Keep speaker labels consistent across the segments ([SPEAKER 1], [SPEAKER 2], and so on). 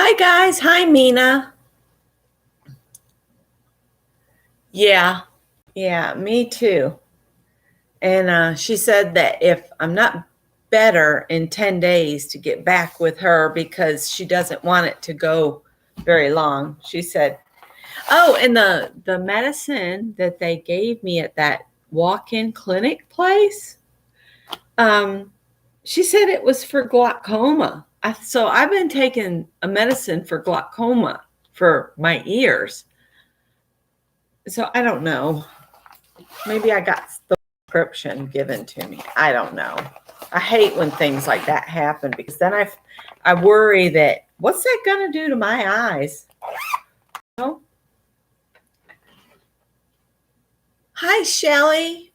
[SPEAKER 1] Hi, guys. Hi, Mina. Yeah, yeah, me too. And she said that if I'm not better in 10 days to get back with her because she doesn't want it to go very long. She said, oh, and the medicine that they gave me at that walk-in clinic place, um, she said it was for glaucoma. So I've been taking a medicine for glaucoma for my ears. So I don't know. Maybe I got the prescription given to me. I don't know. I hate when things like that happen because then I worry that what's that going to do to my eyes? Oh. Hi, Shelly.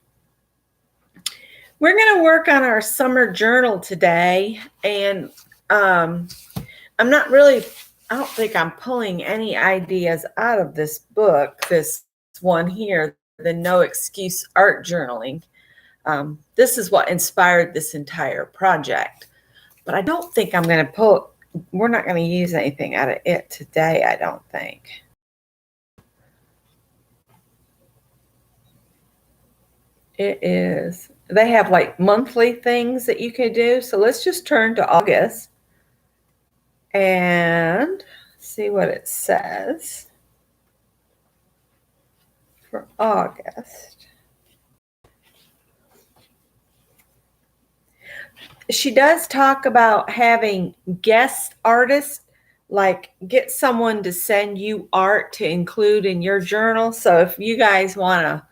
[SPEAKER 1] We're going to work on our summer journal today, and I'm not really. I don't think I'm pulling any ideas out of this book. This one here, the No Excuse Art Journaling. This is what inspired this entire project. But I don't think I'm going to we're not going to use anything out of it today, I don't think. It is. They have like monthly things that you can do. So let's just turn to August and see what it says for August. She does talk about having guest artists, like get someone to send you art to include in your journal. So if you guys want to,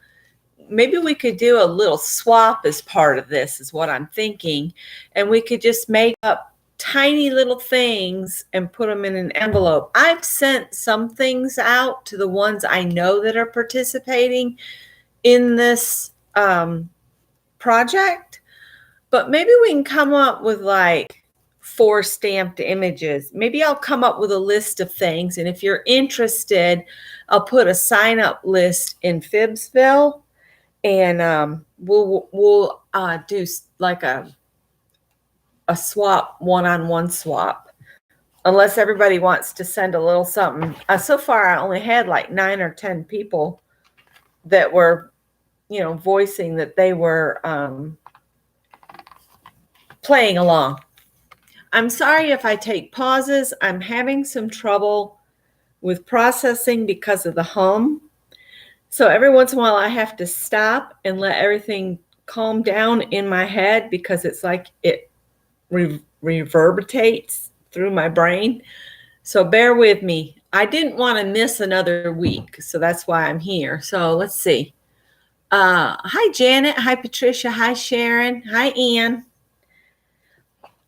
[SPEAKER 1] maybe we could do a little swap as part of this, is what I'm thinking. And we could just make up tiny little things and put them in an envelope. I've sent some things out to the ones I know that are participating in this project. But maybe we can come up with like 4 stamped images. Maybe I'll come up with a list of things. And if you're interested, I'll put a sign up list in Phibbsville. And we'll do like a swap, one-on-one swap, unless everybody wants to send a little something. So far, I only had like 9 or 10 people that were, voicing that they were playing along. I'm sorry if I take pauses. I'm having some trouble with processing because of the hum. So every once in a while I have to stop and let everything calm down in my head because it's like it reverberates through my brain. So bear with me. I didn't want to miss another week, so that's why I'm here. So let's see. Hi, Janet. Hi, Patricia. Hi, Sharon. Hi, Ann.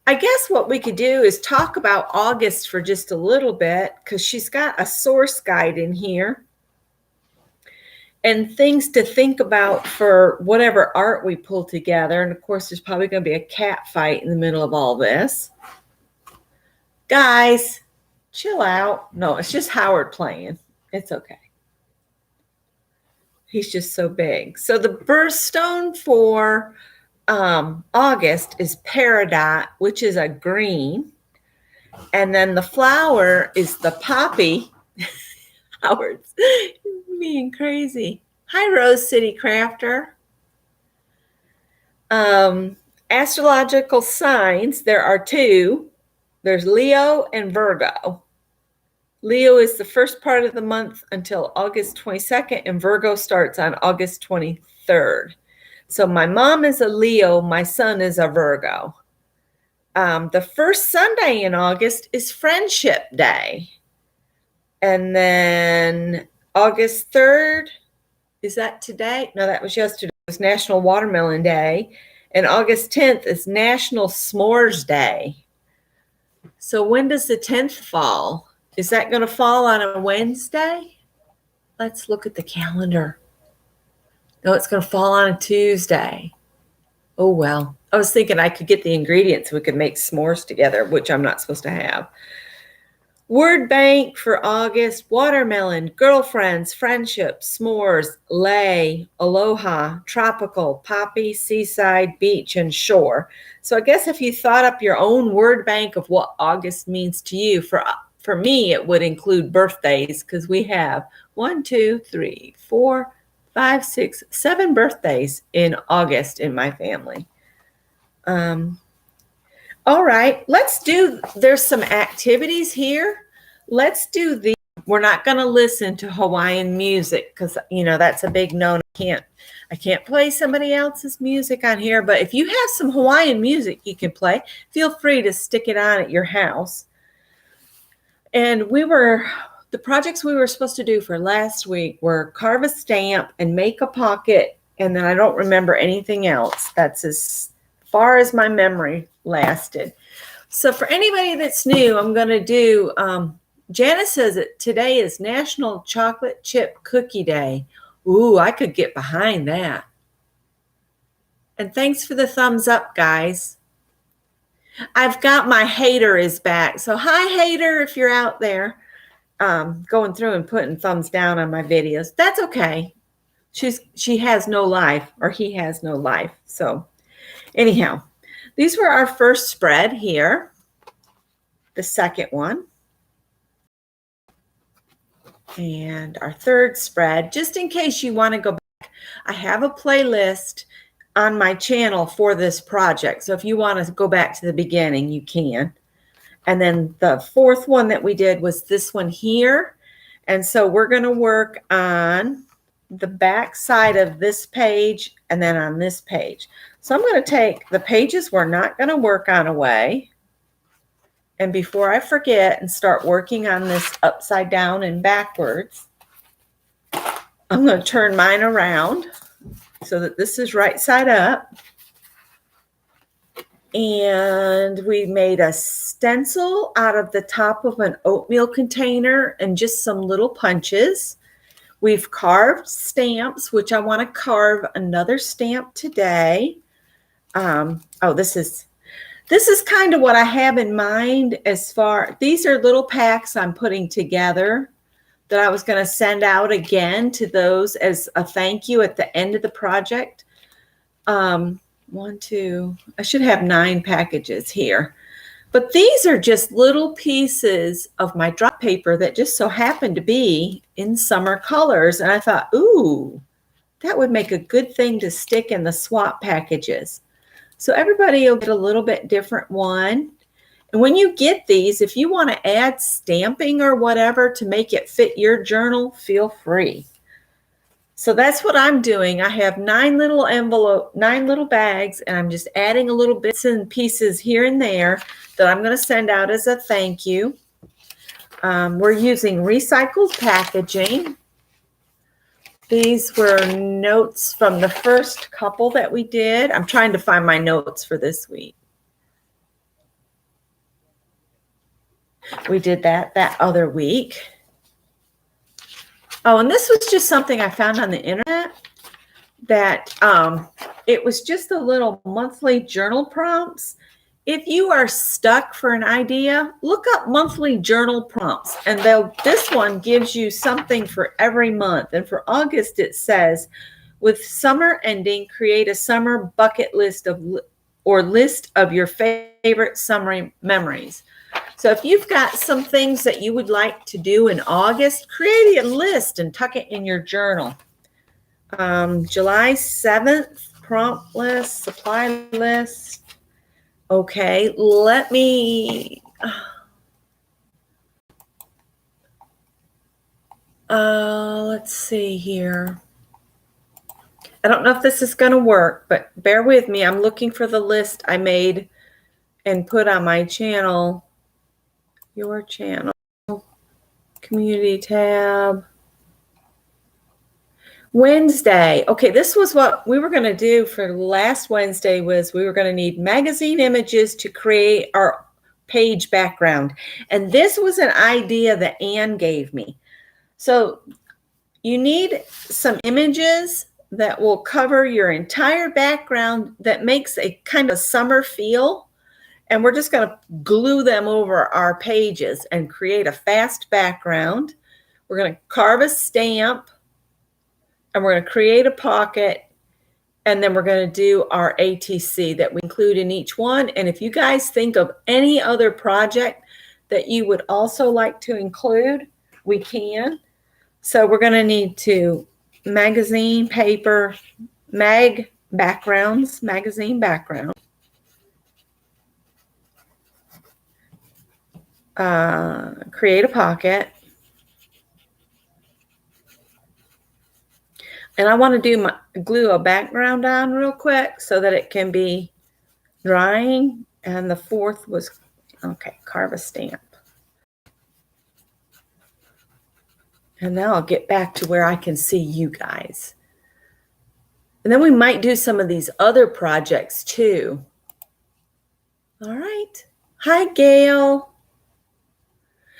[SPEAKER 1] I guess what we could do is talk about August for just a little bit because she's got a source guide in here and things to think about for whatever art we pull together. And of course, there's probably going to be a cat fight in the middle of all this. Guys, chill out. No, it's just Howard playing. It's okay. He's just so big. So the birthstone for August is peridot, which is a green. And then the flower is the poppy. Howard's being crazy. Hi, Rose City Crafter. Astrological signs, there are 2. There's Leo and Virgo. Leo is the first part of the month until August 22nd, and Virgo starts on August 23rd. So my mom is a Leo, my son is a Virgo. The first Sunday in August is Friendship Day. And then August 3rd, is that today? No, that was yesterday. It was National Watermelon Day. And August 10th is National S'mores Day. So when does the 10th fall? Is that going to fall on a Wednesday? Let's look at the calendar. No, it's going to fall on a Tuesday. Oh, well. I was thinking I could get the ingredients. We could make s'mores together, which I'm not supposed to have. Word bank for August: watermelon, girlfriends, friendship, s'mores, lay, aloha, tropical, poppy, seaside, beach, and shore. So I guess if you thought up your own word bank of what August means to you, for for me, it would include birthdays because we have 1, 2, 3, 4, 5, 6, 7 birthdays in August in my family. All right, there's some activities here. Let's do the, we're not going to listen to Hawaiian music because, that's a big no. I can't play somebody else's music on here, but if you have some Hawaiian music you can play, feel free to stick it on at your house. And the projects we were supposed to do for last week were carve a stamp and make a pocket, and then I don't remember anything else. That's as far as my memory lasted. So for anybody that's new, I'm going to do, Janice says that today is National Chocolate Chip Cookie Day. Ooh, I could get behind that. And thanks for the thumbs up, guys. I've got my hater is back. So hi, hater, if you're out there going through and putting thumbs down on my videos. That's okay. She has no life, or he has no life. So anyhow, these were our first spread here. The second one. And our third spread, just in case you want to go back, I have a playlist on my channel for this project. So if you want to go back to the beginning, you can. And then the fourth one that we did was this one here. And so we're going to work on the back side of this page and then on this page. So I'm going to take the pages we're not going to work on away. And before I forget and start working on this upside down and backwards, I'm going to turn mine around so that this is right side up. And we made a stencil out of the top of an oatmeal container and just some little punches. We've carved stamps, which I want to carve another stamp today. This is kind of what I have in mind these are little packs I'm putting together that I was going to send out again to those as a thank you at the end of the project. I should have 9 packages here. But these are just little pieces of my drop paper that just so happened to be in summer colors. And I thought, ooh, that would make a good thing to stick in the swap packages. So everybody will get a little bit different one. And when you get these, if you want to add stamping or whatever to make it fit your journal, feel free. So that's what I'm doing. I have 9 little bags, and I'm just adding a little bits and pieces here and there that I'm going to send out as a thank you. We're using recycled packaging. These were notes from the first couple that we did. I'm trying to find my notes for this week. We did that other week. Oh, and this was just something I found on the internet that it was just a little monthly journal prompts. If you are stuck for an idea, look up monthly journal prompts. And this one gives you something for every month. And for August, it says, with summer ending, create a summer bucket list list of your favorite summer memories. So if you've got some things that you would like to do in August, create a list and tuck it in your journal. July 7th, prompt list, supply list. Okay, let's see here. I don't know if this is going to work, but bear with me. I'm looking for the list I made and put on my channel. Your channel, community tab. Wednesday. Okay, this was what we were going to do for last Wednesday. Was we were going to need magazine images to create our page background. And this was an idea that Anne gave me. So you need some images that will cover your entire background that makes a kind of summer feel. And we're just going to glue them over our pages and create a fast background. We're going to carve a stamp. And we're going to create a pocket, and then we're going to do our ATC that we include in each one. And if you guys think of any other project that you would also like to include, we can. So we're going to need to magazine, paper, magazine background. Create a pocket. And I want to glue a background on real quick so that it can be drying. And the fourth was, okay, carve a stamp. And now I'll get back to where I can see you guys. And then we might do some of these other projects too. All right. Hi, Gail.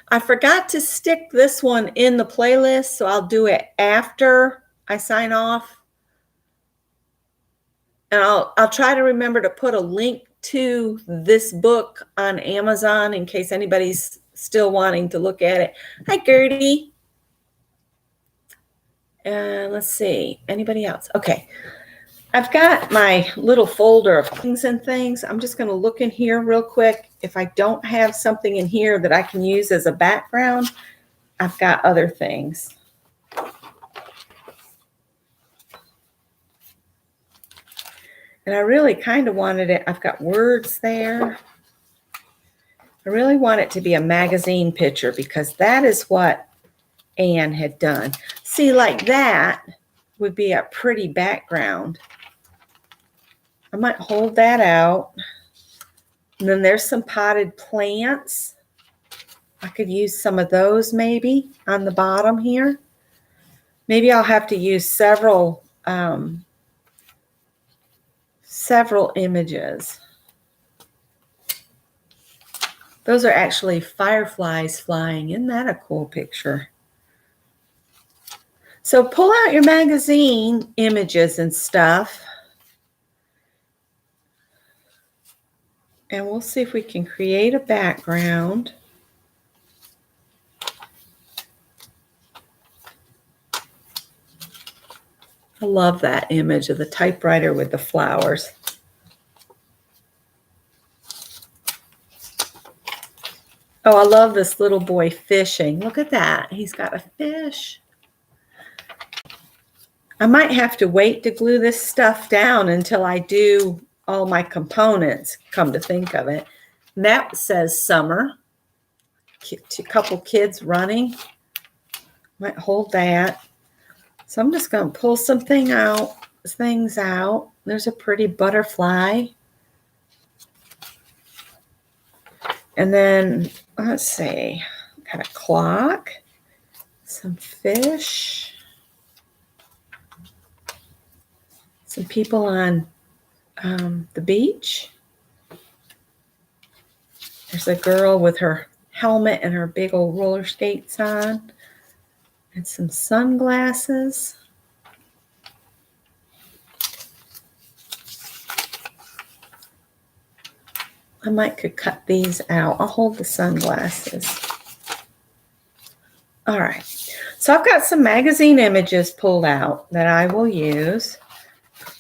[SPEAKER 1] I forgot to stick this one in the playlist, so I'll do it after I sign off. And I'll try to remember to put a link to this book on Amazon in case anybody's still wanting to look at it. Hi, Gertie. Let's see. Anybody else? Okay. I've got my little folder of things and things. I'm just going to look in here real quick. If I don't have something in here that I can use as a background, I've got other things. And I really kind of wanted it. I've got words there. I really want it to be a magazine picture because that is what Anne had done. See, like that would be a pretty background. I might hold that out. And then there's some potted plants. I could use some of those maybe on the bottom here. Maybe I'll have to use several images. Those are actually fireflies flying. Isn't that a cool picture? So pull out your magazine images and stuff. And we'll see if we can create a background. I love that image of the typewriter with the flowers. Oh, I love this little boy fishing. Look at that. He's got a fish. I might have to wait to glue this stuff down until I do all my components, come to think of it. And that says summer. A couple kids running. Might hold that. So I'm just going to pull things out. There's a pretty butterfly. And then, let's see, got a clock, some fish, some people on the beach. There's a girl with her helmet and her big old roller skates on, and some sunglasses. I could cut these out. I'll hold the sunglasses. All right. So I've got some magazine images pulled out that I will use.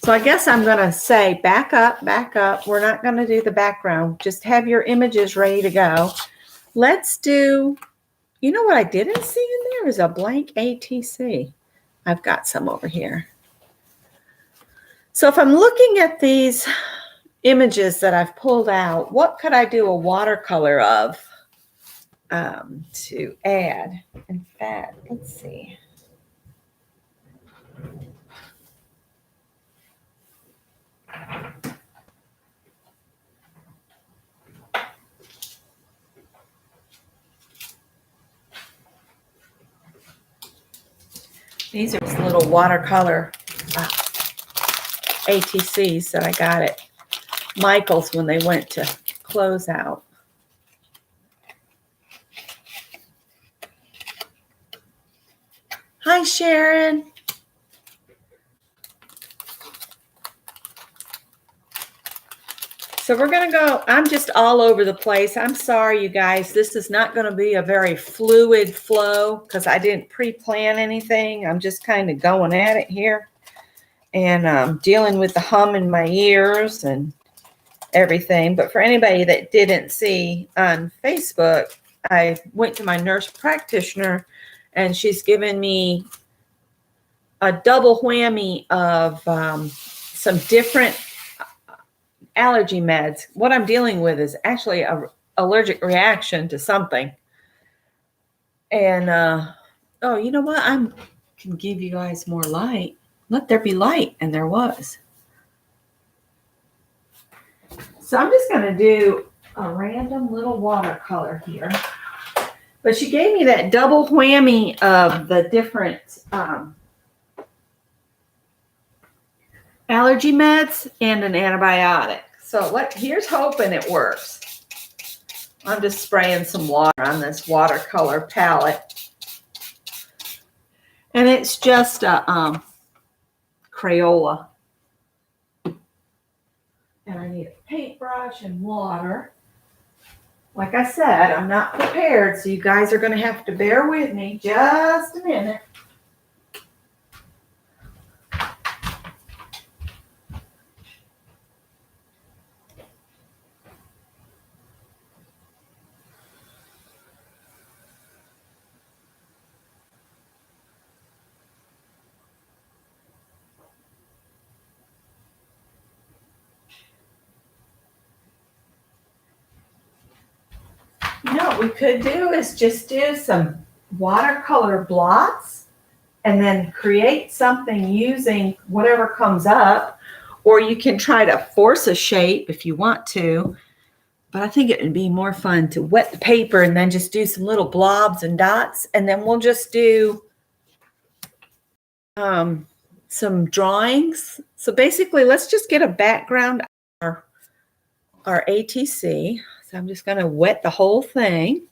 [SPEAKER 1] So I guess I'm going to say back up. We're not going to do the background. Just have your images ready to go. Let's do, you know what I didn't see in there is a blank ATC. I've got some over here. So if I'm looking at these images that I've pulled out, what could I do a watercolor of to add? In fact, let's see. These are just little watercolor ATCs that I got at Michael's when they went to close out. Hi, Sharon. So we're going to go, I'm just all over the place. I'm sorry, you guys. This is not going to be a very fluid flow because I didn't pre-plan anything. I'm just kind of going at it here and dealing with the hum in my ears and everything. But for anybody that didn't see on Facebook, I went to my nurse practitioner, and she's given me a double whammy of some different allergy meds. What I'm dealing with is actually an allergic reaction to something. And oh, you know what? I can give you guys more light. Let there be light, and there was. So I'm just going to do a random little watercolor here. But she gave me that double whammy of the different allergy meds and an antibiotic. So here's hoping it works. I'm just spraying some water on this watercolor palette. And it's just a Crayola. And I need a paintbrush and water. Like I said, I'm not prepared, so you guys are going to have to bear with me just a minute. You know what we could do is just do some watercolor blots and then create something using whatever comes up, or you can try to force a shape if you want to. But I think it would be more fun to wet the paper and then just do some little blobs and dots, and then we'll just do some drawings. So basically, let's just get a background on our ATC. So I'm just going to wet the whole thing.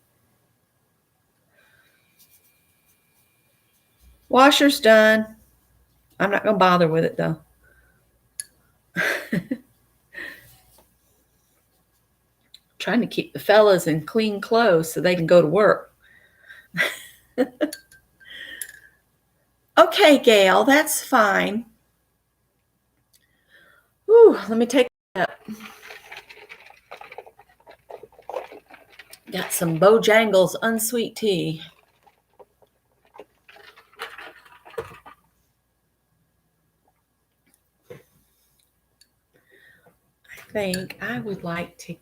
[SPEAKER 1] Washer's done. I'm not going to bother with it though. Trying to keep the fellas in clean clothes so they can go to work. Okay, Gail, that's fine. Whew, let me take it up. Got some Bojangles unsweet tea. I think I would like to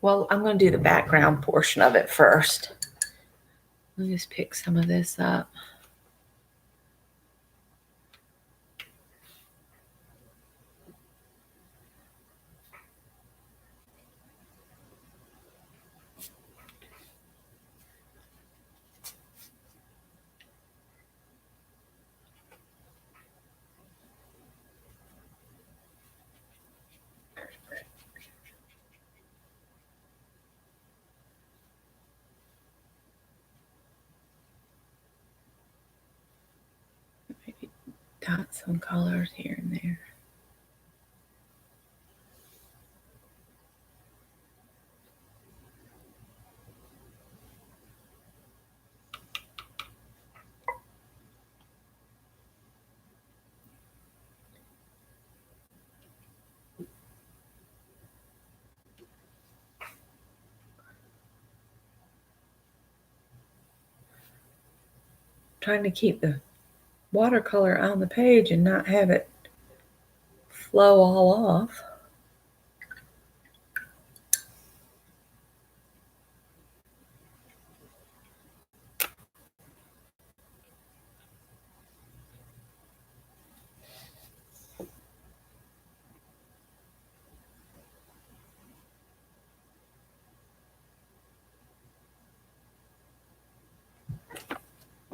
[SPEAKER 1] well, I'm going to do the background portion of it first. Let me just pick some of this up. Maybe dot some colors here and there. Trying to keep the watercolor on the page and not have it flow all off.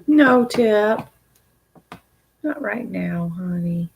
[SPEAKER 1] No, Tip. Not right now, honey.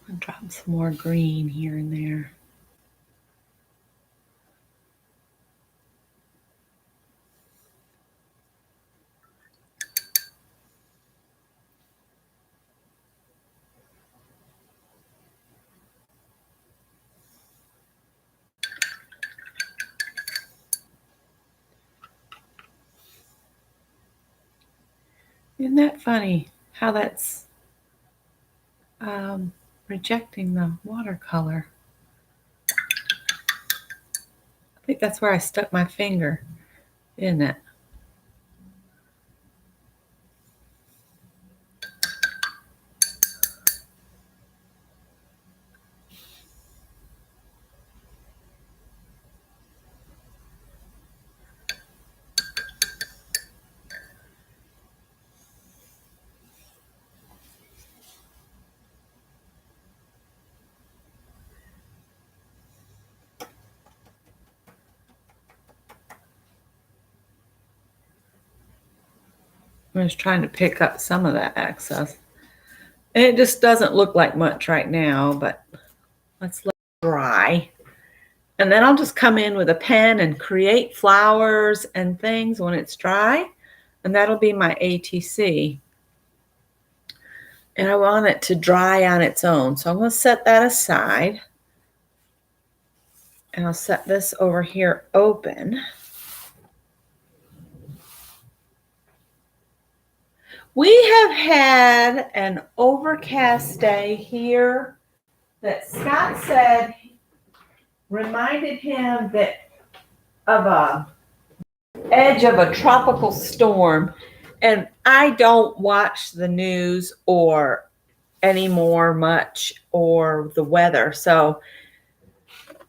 [SPEAKER 1] I'll drop some more green here and there. Isn't that funny how that's rejecting the watercolor? I think that's where I stuck my finger, isn't it? I'm just trying to pick up some of that excess. And it just doesn't look like much right now, but let's let it dry. And then I'll just come in with a pen and create flowers and things when it's dry. And that'll be my ATC. And I want it to dry on its own. So I'm going to set that aside. And I'll set this over here open. We have had an overcast day here that Scott said reminded him that of a edge of a tropical storm. And I don't watch the news or anymore much or the weather. So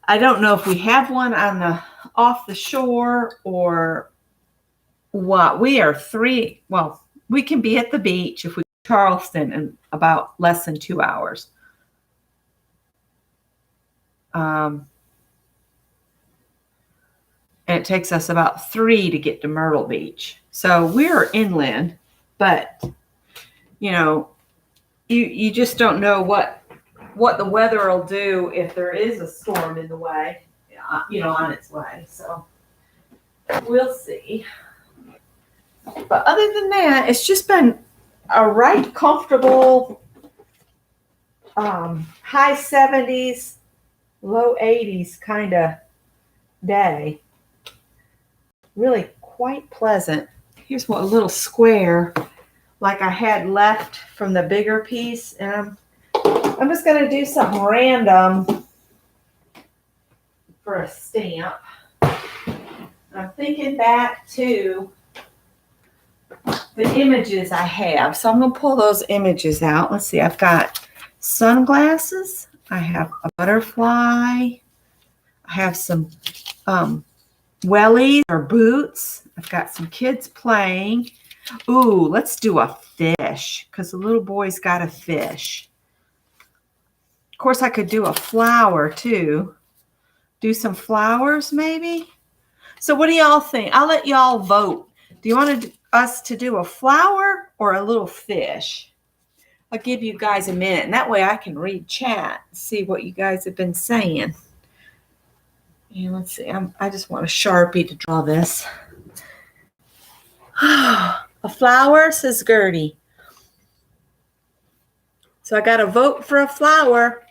[SPEAKER 1] I don't know if we have one on the off the shore or what. We are we can be at the beach if we go to Charleston in about less than 2 hours. And it takes us about 3 to get to Myrtle Beach. So we're inland, but you just don't know what the weather will do if there is a storm in the way, on its way. So we'll see. But other than that, it's just been a right comfortable high 70s, low 80s kind of day. Really quite pleasant. Here's a little square like I had left from the bigger piece. And I'm just going to do something random for a stamp. I'm thinking back to the images I have. So I'm going to pull those images out. Let's see. I've got sunglasses. I have a butterfly. I have some wellies or boots. I've got some kids playing. Ooh, let's do a fish because the little boy's got a fish. Of course, I could do a flower too. Do some flowers maybe. So what do y'all think? I'll let y'all vote. Do you want us to do a flower or a little fish? I'll give you guys a minute, and that way I can read chat and see what you guys have been saying. And let's see. I just want a Sharpie to draw this. A flower, says Gertie. So I got to vote for a flower.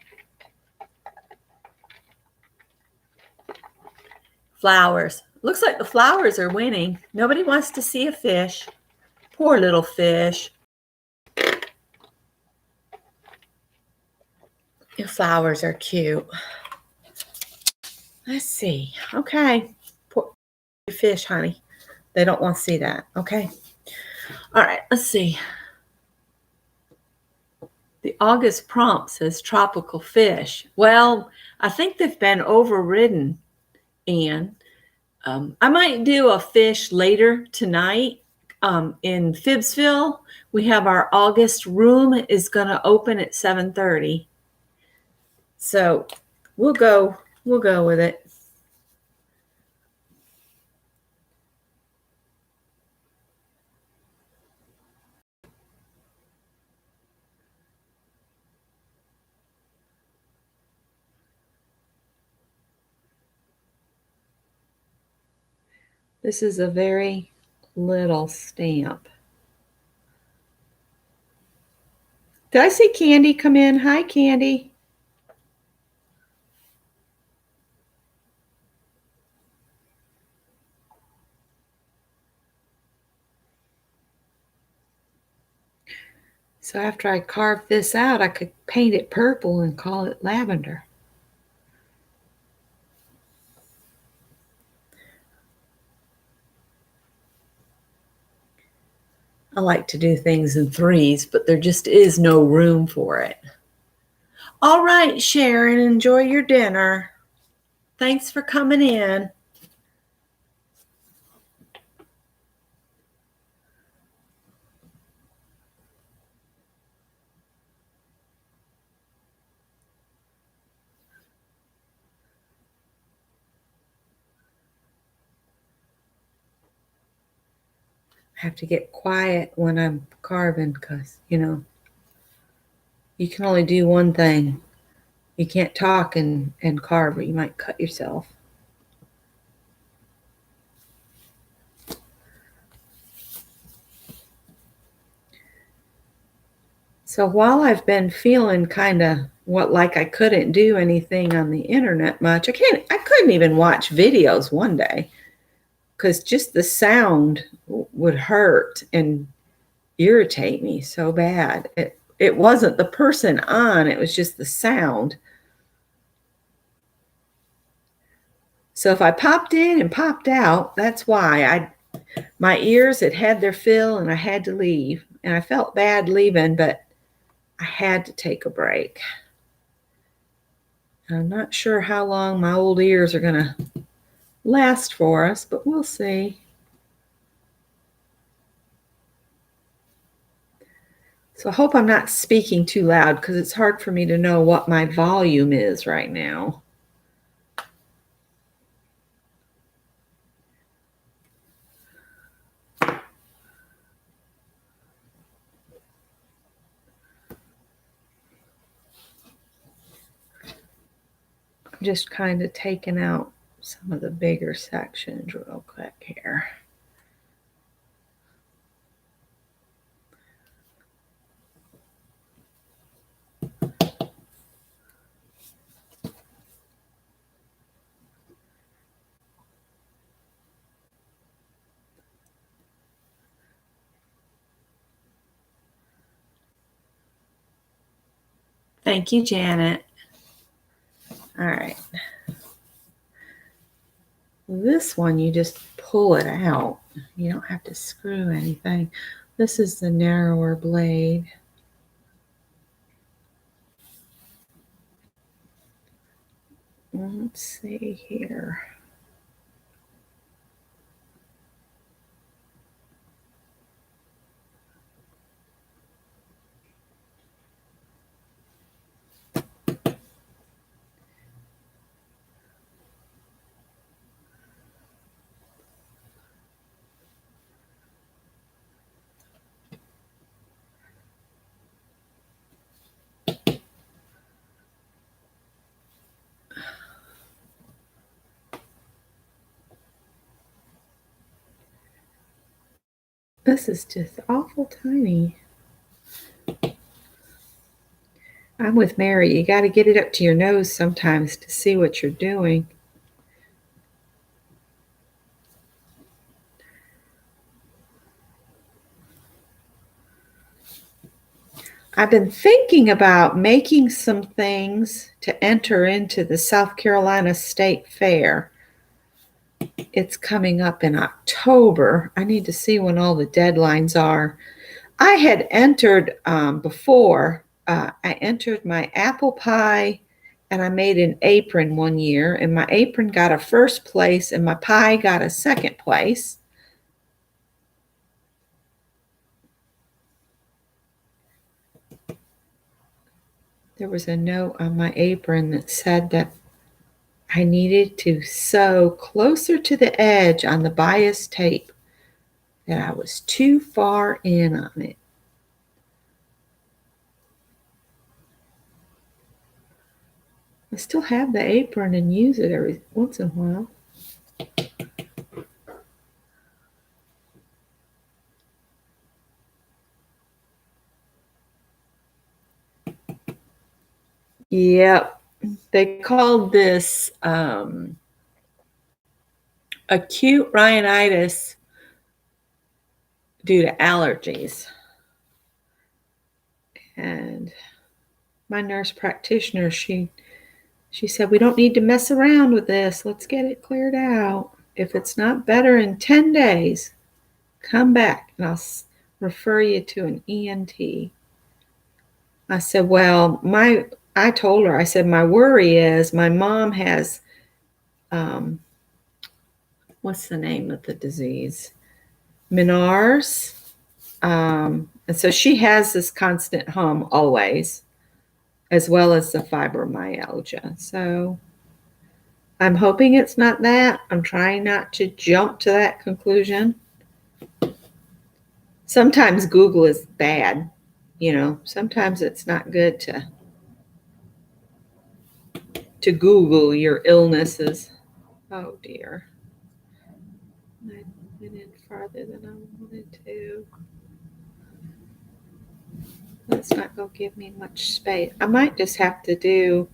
[SPEAKER 1] Flowers. Looks like the flowers are winning. Nobody wants to see a fish. Poor little fish. Your flowers are cute. Let's see. Okay. Poor fish, honey. They don't want to see that. Okay. All right. Let's see. The August prompt says tropical fish. Well, I think they've been overridden, Anne. I might do a fish later tonight. In Phibbsville, we have our August room is going to open at 7:30. So we'll go with it. This is a very little stamp. Did I see Candy come in? Hi, Candy. So after I carve this out, I could paint it purple and call it lavender. I like to do things in threes, but there just is no room for it. All right, Sharon, enjoy your dinner. Thanks for coming in. I have to get quiet when I'm carving because, you can only do one thing. You can't talk and carve or you might cut yourself. So while I've been feeling kind of like I couldn't do anything on the internet much, I couldn't even watch videos one day because just the sound would hurt and irritate me so bad. It wasn't the person on, it was just the sound. So if I popped in and popped out, that's why. My ears had their fill and I had to leave. And I felt bad leaving, but I had to take a break. I'm not sure how long my old ears are going to last for us, but we'll see. So I hope I'm not speaking too loud because it's hard for me to know what my volume is right now. I'm just kind of taking out some of the bigger sections real quick here. Thank you, Janet. All right. This one, you just pull it out. You don't have to screw anything. This is the narrower blade. Let's see here. This is just awful tiny. I'm with Mary. You got to get it up to your nose sometimes to see what you're doing. I've been thinking about making some things to enter into the South Carolina State Fair. It's coming up in October. I need to see when all the deadlines are. I had entered before. I entered my apple pie and I made an apron one year, and my apron got a first place and my pie got a second place. There was a note on my apron that said that I needed to sew closer to the edge on the bias tape, that I was too far in on it. I still have the apron and use it every once in a while. Yep. They called this acute rhinitis due to allergies. And my nurse practitioner, she said, we don't need to mess around with this. Let's get it cleared out. If it's not better in 10 days, come back and I'll refer you to an ENT. I said, well, I told her, I said, my worry is my mom has, what's the name of the disease? Menards. And so she has this constant hum always, as well as the fibromyalgia. So I'm hoping it's not that. I'm trying not to jump to that conclusion. Sometimes Google is bad. Sometimes it's not good to Google your illnesses. Oh dear. I went in farther than I wanted to. That's not going to give me much space. I might just have to do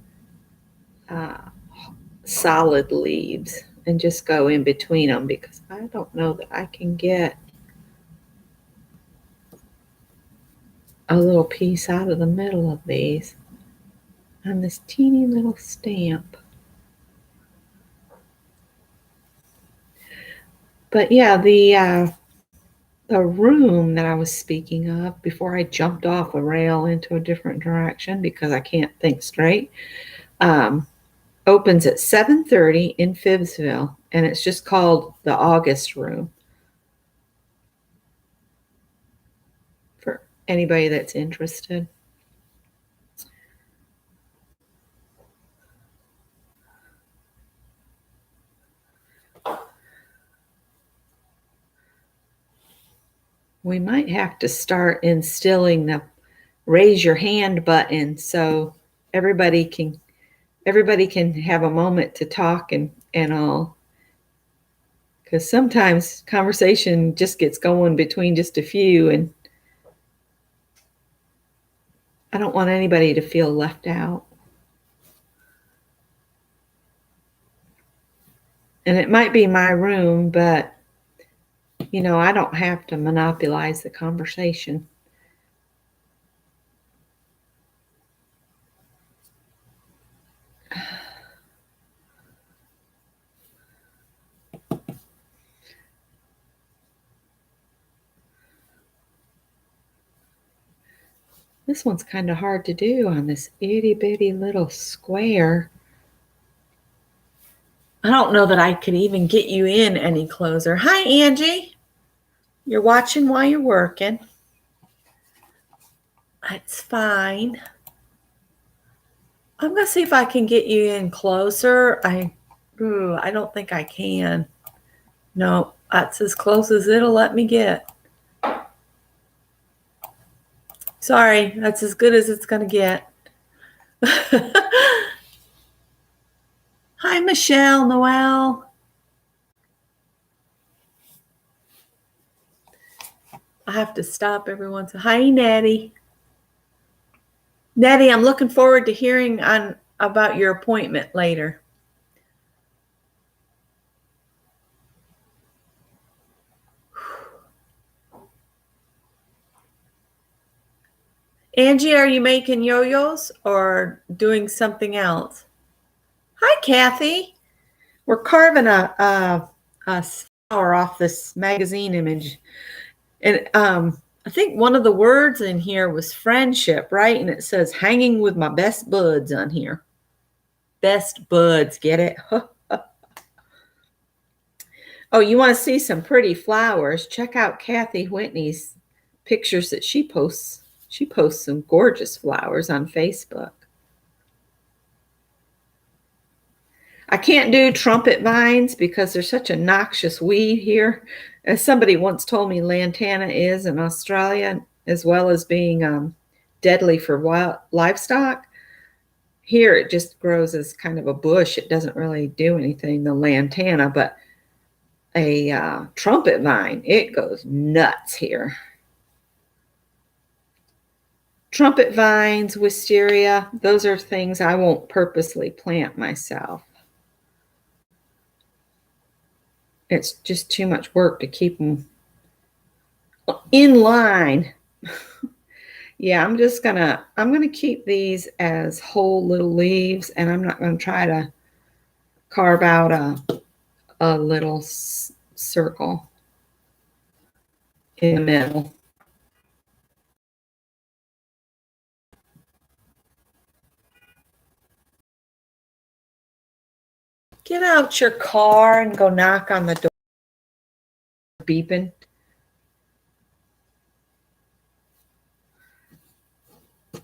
[SPEAKER 1] solid leaves and just go in between them, because I don't know that I can get a little piece out of the middle of these on this teeny little stamp. But yeah, the room that I was speaking of before I jumped off a rail into a different direction because I can't think straight, opens at 7:30 in Phibbsville, and it's just called the August Room for anybody that's interested. We might have to start instilling the raise your hand button so everybody can have a moment to talk and all, because sometimes conversation just gets going between just a few, and I don't want anybody to feel left out. And it might be my room, but I don't have to monopolize the conversation. This one's kind of hard to do on this itty bitty little square. I don't know that I could even get you in any closer. Hi, Angie. You're watching while you're working. That's fine. I'm going to see if I can get you in closer. I don't think I can. No, that's as close as it'll let me get. Sorry, that's as good as it's going to get. Hi, Michelle, Noel. I have to stop every once in a while. Hi, Nettie. Nettie, I'm looking forward to hearing about your appointment later. Angie, are you making yo-yos or doing something else? Hi, Kathy. We're carving a flower off this magazine image. And I think one of the words in here was friendship, right? And it says hanging with my best buds on here. Best buds, get it? Oh, you want to see some pretty flowers? Check out Kathy Whitney's pictures that she posts. She posts some gorgeous flowers on Facebook. I can't do trumpet vines because they're such a noxious weed here. As somebody once told me, lantana is in Australia, as well as being deadly for wild livestock. Here it just grows as kind of a bush. It doesn't really do anything, the lantana, but a trumpet vine, it goes nuts here. Trumpet vines, wisteria, those are things I won't purposely plant myself. It's just too much work to keep them in line. Yeah, I'm going to keep these as whole little leaves, and I'm not going to try to carve out a little circle in the middle. Get out your car and go knock on the door. Beeping. I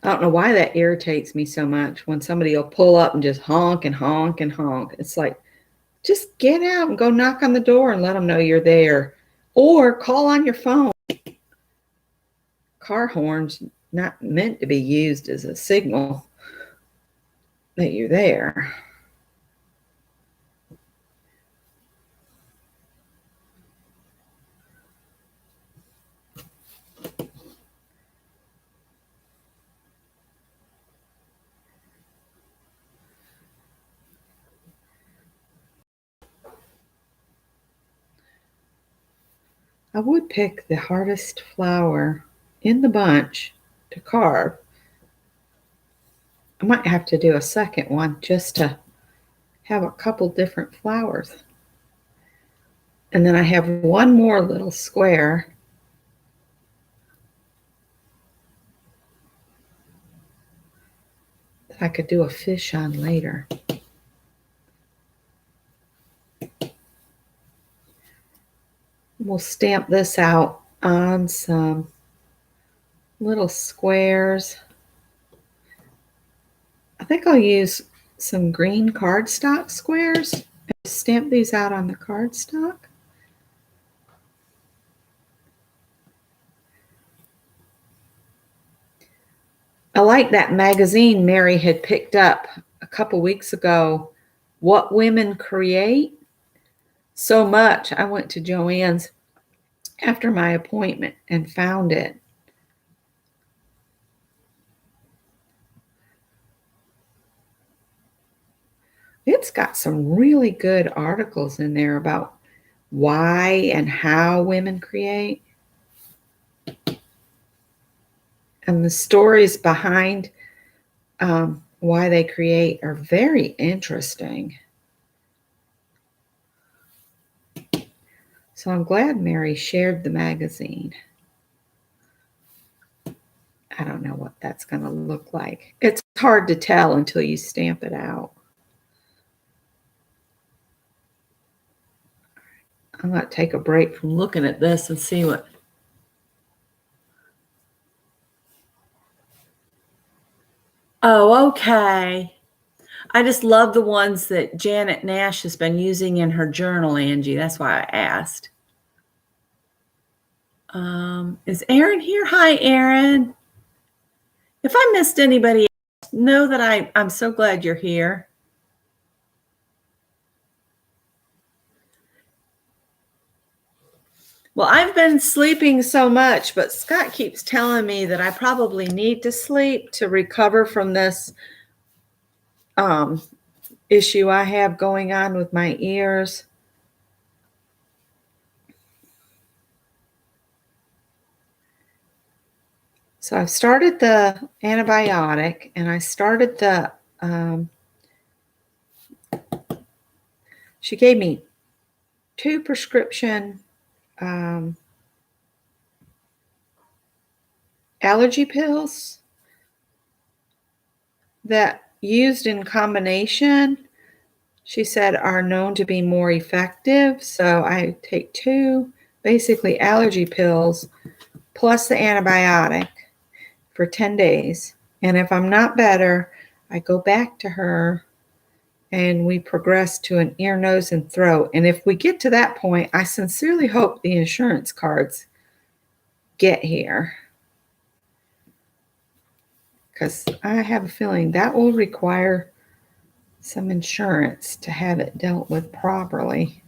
[SPEAKER 1] don't know why that irritates me so much when somebody will pull up and just honk and honk and honk. It's like, just get out and go knock on the door and let them know you're there. Or call on your phone. Car horns not meant to be used as a signal that you're there. I would pick the hardest flower in the bunch to carve. I might have to do a second one just to have a couple different flowers. And then I have one more little square that I could do a fish on later. We'll stamp this out on some little squares. I think I'll use some green cardstock squares and stamp these out on the cardstock. I like that magazine Mary had picked up a couple weeks ago, What Women Create, so much. I went to Joann's after my appointment and found it. It's got some really good articles in there about why and how women create. And the stories behind why they create are very interesting. So I'm glad Mary shared the magazine. I don't know what that's going to look like. It's hard to tell until you stamp it out. I'm going to take a break from looking at this and see what. Oh, okay. I just love the ones that Janet Nash has been using in her journal, Angie. That's why I asked. Is Erin here? Hi, Erin. If I missed anybody else, know that I'm so glad you're here. Well, I've been sleeping so much, but Scott keeps telling me that I probably need to sleep to recover from this issue I have going on with my ears. So I've started the antibiotic, and I started the, she gave me 2 prescription allergy pills that used in combination, she said, are known to be more effective. So I take 2 basically allergy pills plus the antibiotic for 10 days. And if I'm not better, I go back to her and we progress to an ear, nose, and throat. And if we get to that point, I sincerely hope the insurance cards get here, because I have a feeling that will require some insurance to have it dealt with properly.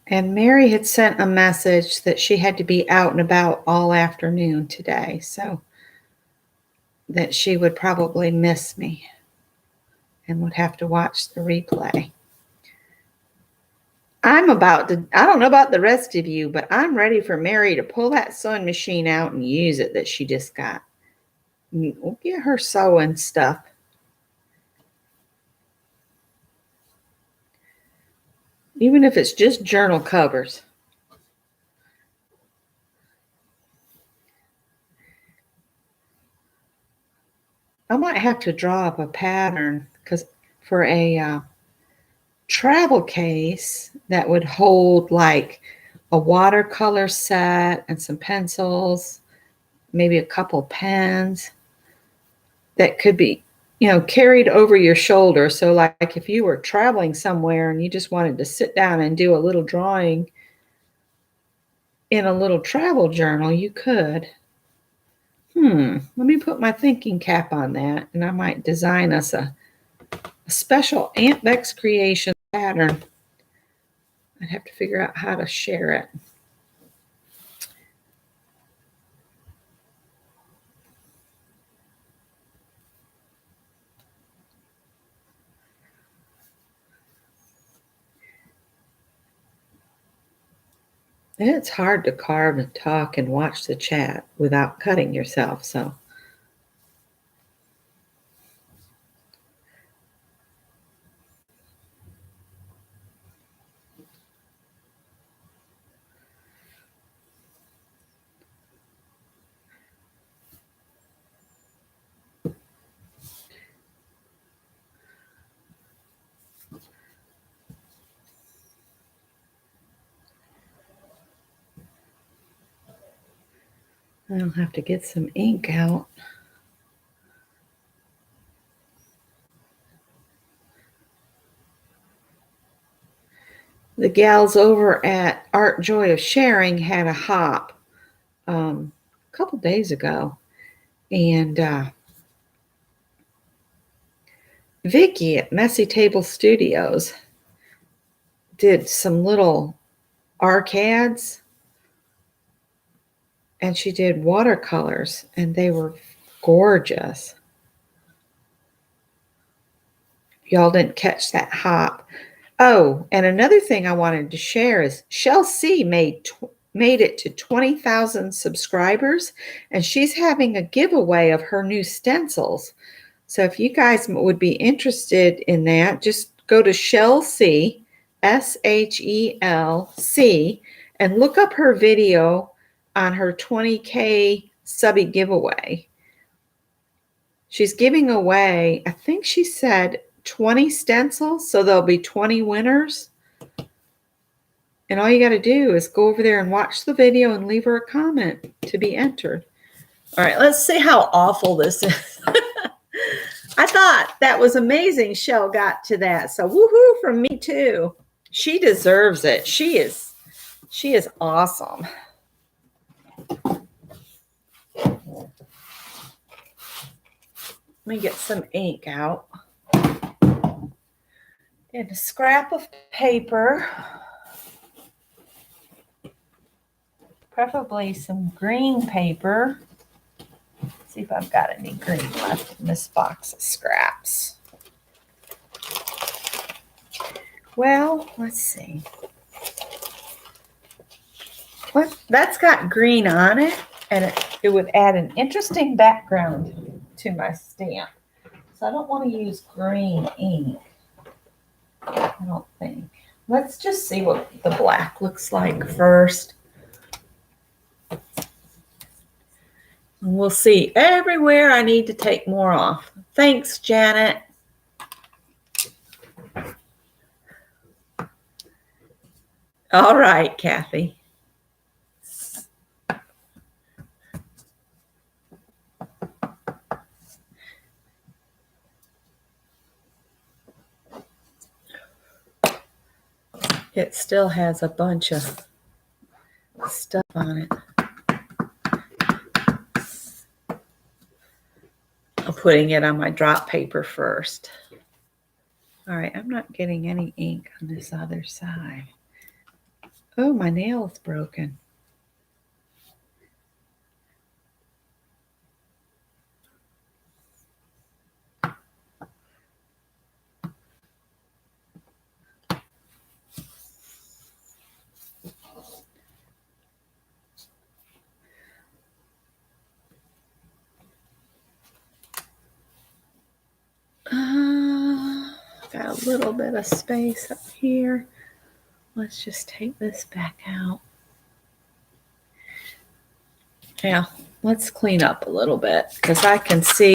[SPEAKER 1] And Mary had sent a message that she had to be out and about all afternoon today, so that she would probably miss me and would have to watch the replay. I don't know about the rest of you, but I'm ready for Mary to pull that sewing machine out and use it that she just got. We'll get her sewing stuff. Even if it's just journal covers. I might have to draw up a pattern for a travel case that would hold like a watercolor set and some pencils, maybe a couple pens that could be, carried over your shoulder. So like if you were traveling somewhere and you just wanted to sit down and do a little drawing in a little travel journal, you could. Let me put my thinking cap on that, and I might design us a special Aunt Beck's Creation pattern. I'd have to figure out how to share it. And it's hard to carve and talk and watch the chat without cutting yourself, so. I'll have to get some ink out. The gals over at Art Joy of Sharing had a hop a couple days ago, and Vicki at Messy Table Studios did some little arcades, and she did watercolors, and they were gorgeous. Y'all didn't catch that hop. Oh, and another thing I wanted to share is Shell C made it to 20,000 subscribers, and she's having a giveaway of her new stencils. So if you guys would be interested in that, just go to Shell C, SHELC, and look up her video on her 20K subby giveaway. She's giving away, I think she said 20 stencils, so there'll be 20 winners. And all you got to do is go over there and watch the video and leave her a comment to be entered. All right, let's see how awful this is. I thought that was amazing. Shell got to that. So woohoo from me too. She deserves it. She is awesome. Let me get some ink out. And a scrap of paper. Preferably some green paper. See if I've got any green left in this box of scraps. Well, let's see. That's got green on it, and it would add an interesting background to my stamp. So I don't want to use green ink. I don't think. Let's just see what the black looks like first. And we'll see everywhere I need to take more off. Thanks, Janet. All right, Kathy. It still has a bunch of stuff on it. I'm putting it on my drop paper first. All right, I'm not getting any ink on this other side. Oh, my nail is broken. Got a little bit of space up here. Let's just take this back out. Now, let's clean up a little bit because I can see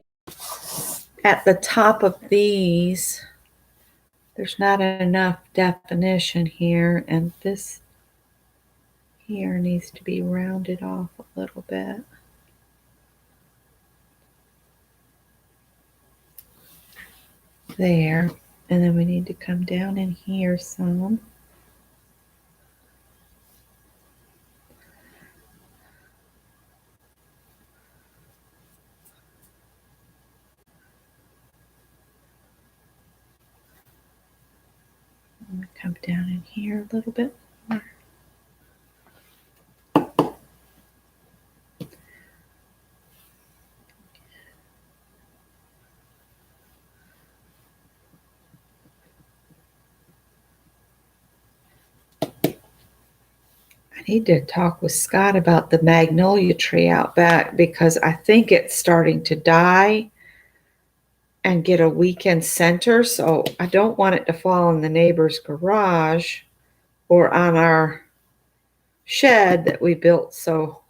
[SPEAKER 1] at the top of these, there's not enough definition here, and this here needs to be rounded off a little bit. There, and then we need to come down in here some. Come down in here a little bit more. I need to talk with Scott about the magnolia tree out back because I think it's starting to die and get a weekend center. So I don't want it to fall in the neighbor's garage or on our shed that we built. So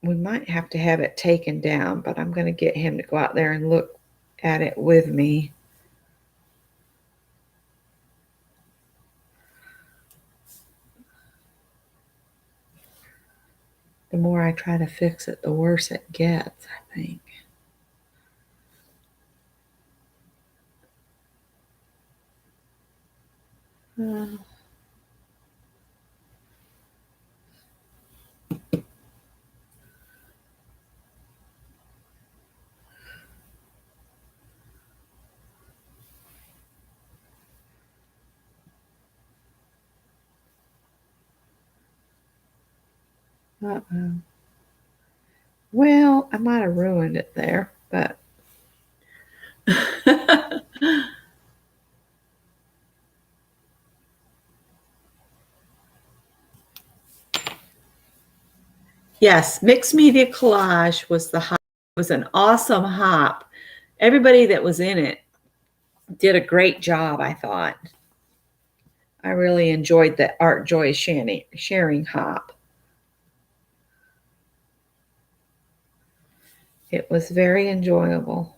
[SPEAKER 1] we might have to have it taken down, but I'm going to get him to go out there and look at it with me. The more I try to fix it, the worse it gets, I think. Uh-oh. Well, I might have ruined it there, but yes, mixed media collage was the hop. It was an awesome hop. Everybody that was in it did a great job, I thought. I really enjoyed the Art Joy sharing hop. It was very enjoyable.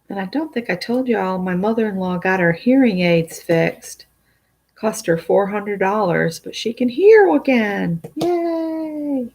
[SPEAKER 1] And I don't think I told y'all, my mother-in-law got her hearing aids fixed. Cost her $400, but she can hear again. Yay!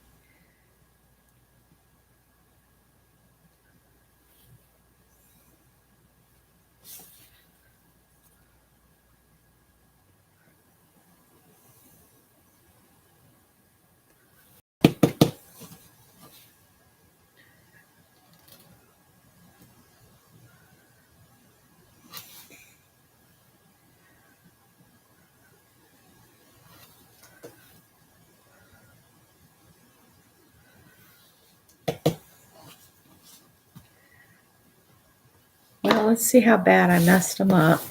[SPEAKER 1] Well, let's see how bad I messed them up.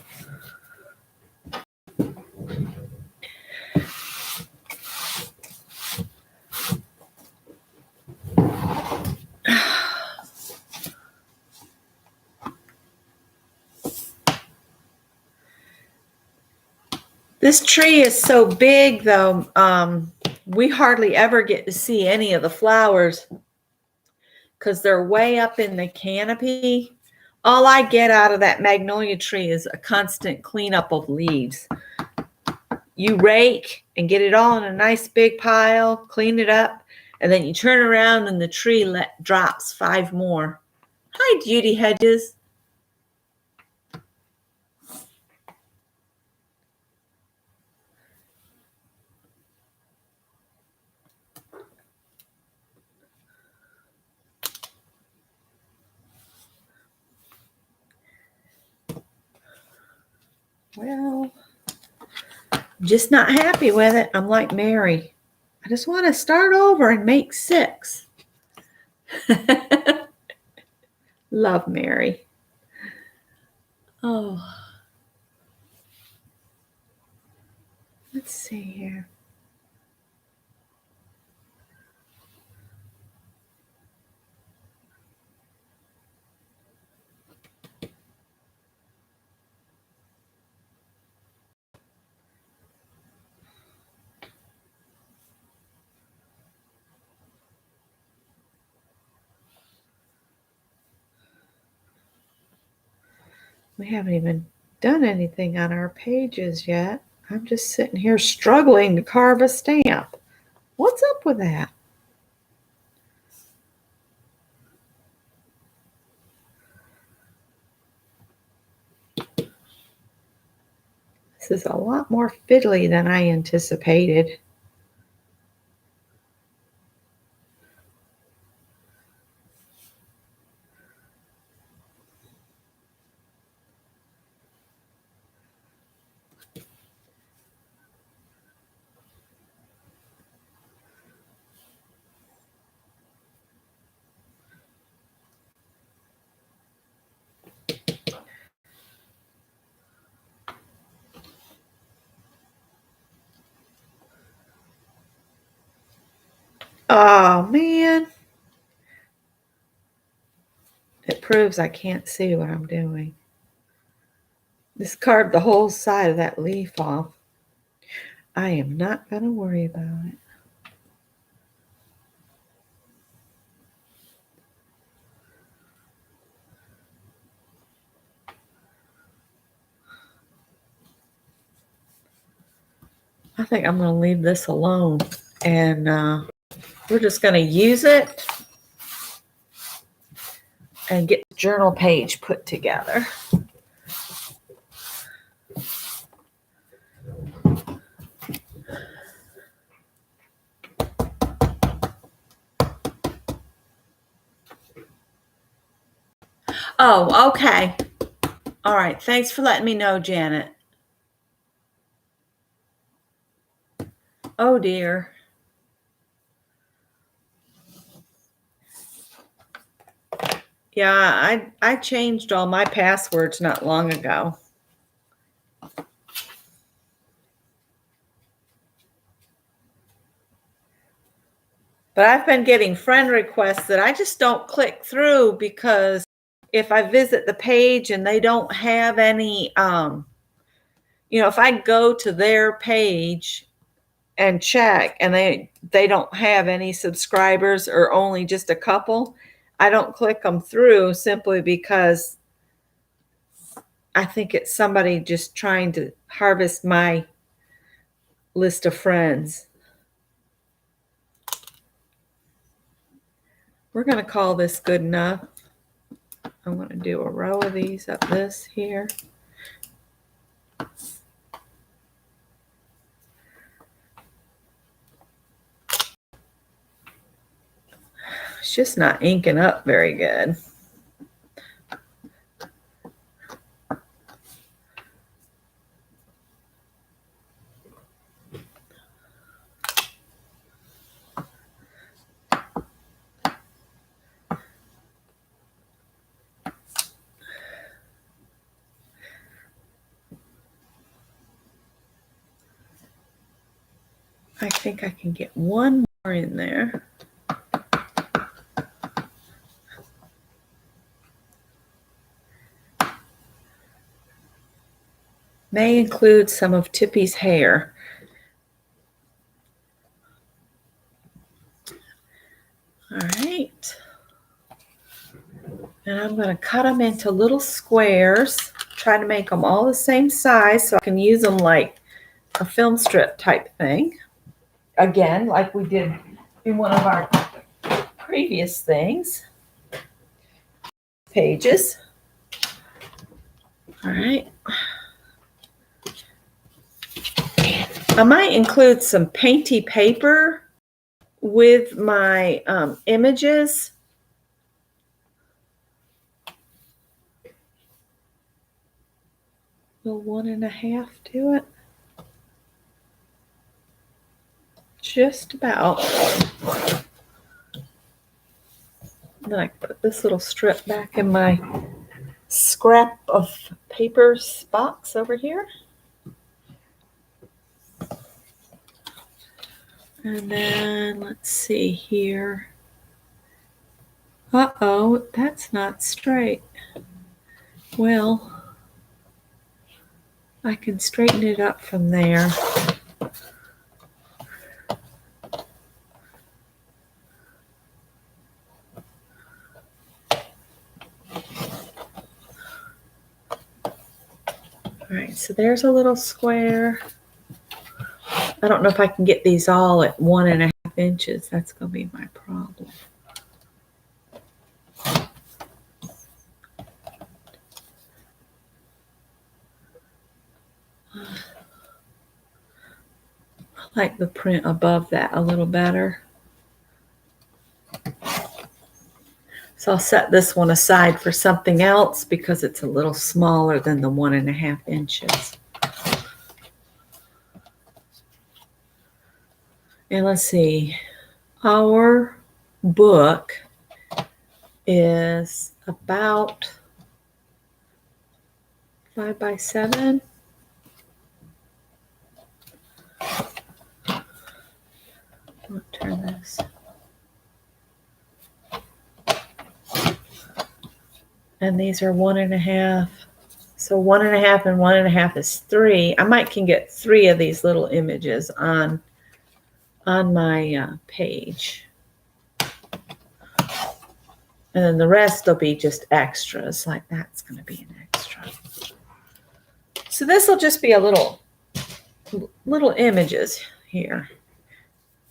[SPEAKER 1] This tree is so big, though, we hardly ever get to see any of the flowers because they're way up in the canopy. All I get out of that magnolia tree is a constant cleanup of leaves. You rake and get it all in a nice big pile, clean it up, and then you turn around and the tree drops 5 more. Hi, Judy Hedges. Well, I'm just not happy with it. I'm like Mary. I just want to start over and make 6. Love Mary. Oh. Let's see here. We haven't even done anything on our pages yet. I'm just sitting here struggling to carve a stamp. What's up with that? This is a lot more fiddly than I anticipated. Oh, man. It proves I can't see what I'm doing. Just carved the whole side of that leaf off. I am not going to worry about it. I think I'm going to leave this alone, and we're just going to use it and get the journal page put together. Oh, okay. All right. Thanks for letting me know, Janet. Oh, dear. Yeah, I changed all my passwords not long ago. But I've been getting friend requests that I just don't click through, because if I visit the page and they don't have any, if I go to their page and check and they don't have any subscribers or only just a couple, I don't click them through, simply because I think it's somebody just trying to harvest my list of friends. We're going to call this good enough. I'm going to do a row of these up this here. It's just not inking up very good. I think I can get one more in there. May include some of Tippy's hair. All right. And I'm going to cut them into little squares, try to make them all the same size so I can use them like a film strip type thing. Again, like we did in one of our previous things. Pages. All right. I might include some painty paper with my images. little 1.5 to it. Just about. Then I put this little strip back in my scrap of papers box over here. And then let's see here. Uh-oh, that's not straight. Well, I can straighten it up from there. All right, so there's a little square. I don't know if I can get these all at 1.5 inches. That's going to be my problem. I like the print above that a little better. So I'll set this one aside for something else because it's a little smaller than the 1.5 inches. And let's see, our book is about 5 by 7. I'll turn this. And these are 1.5. So 1.5 and 1.5 is 3. I might can get 3 of these little images on my page. And then the rest will be just extras, like that's going to be an extra. So this will just be a little images here.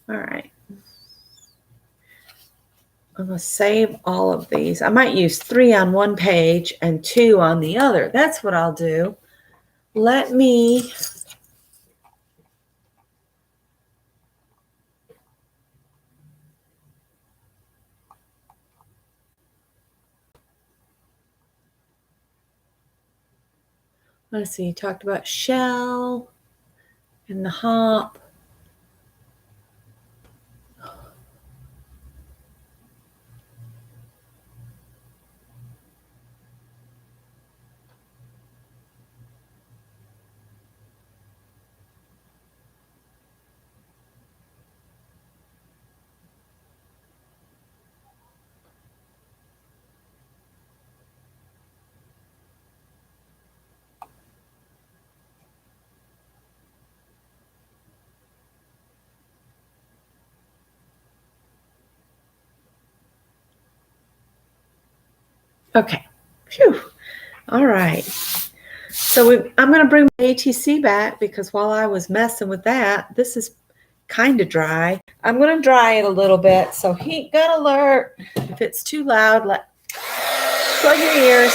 [SPEAKER 1] All right. I'm going to save all of these. I might use 3 on one page and 2 on the other. That's what I'll do. Let's see, talked about shell and the hop. Okay. Phew. All right. So I'm going to bring my ATC back because while I was messing with that, this is kind of dry. I'm going to dry it a little bit. So heat gun alert. If it's too loud, plug your ears.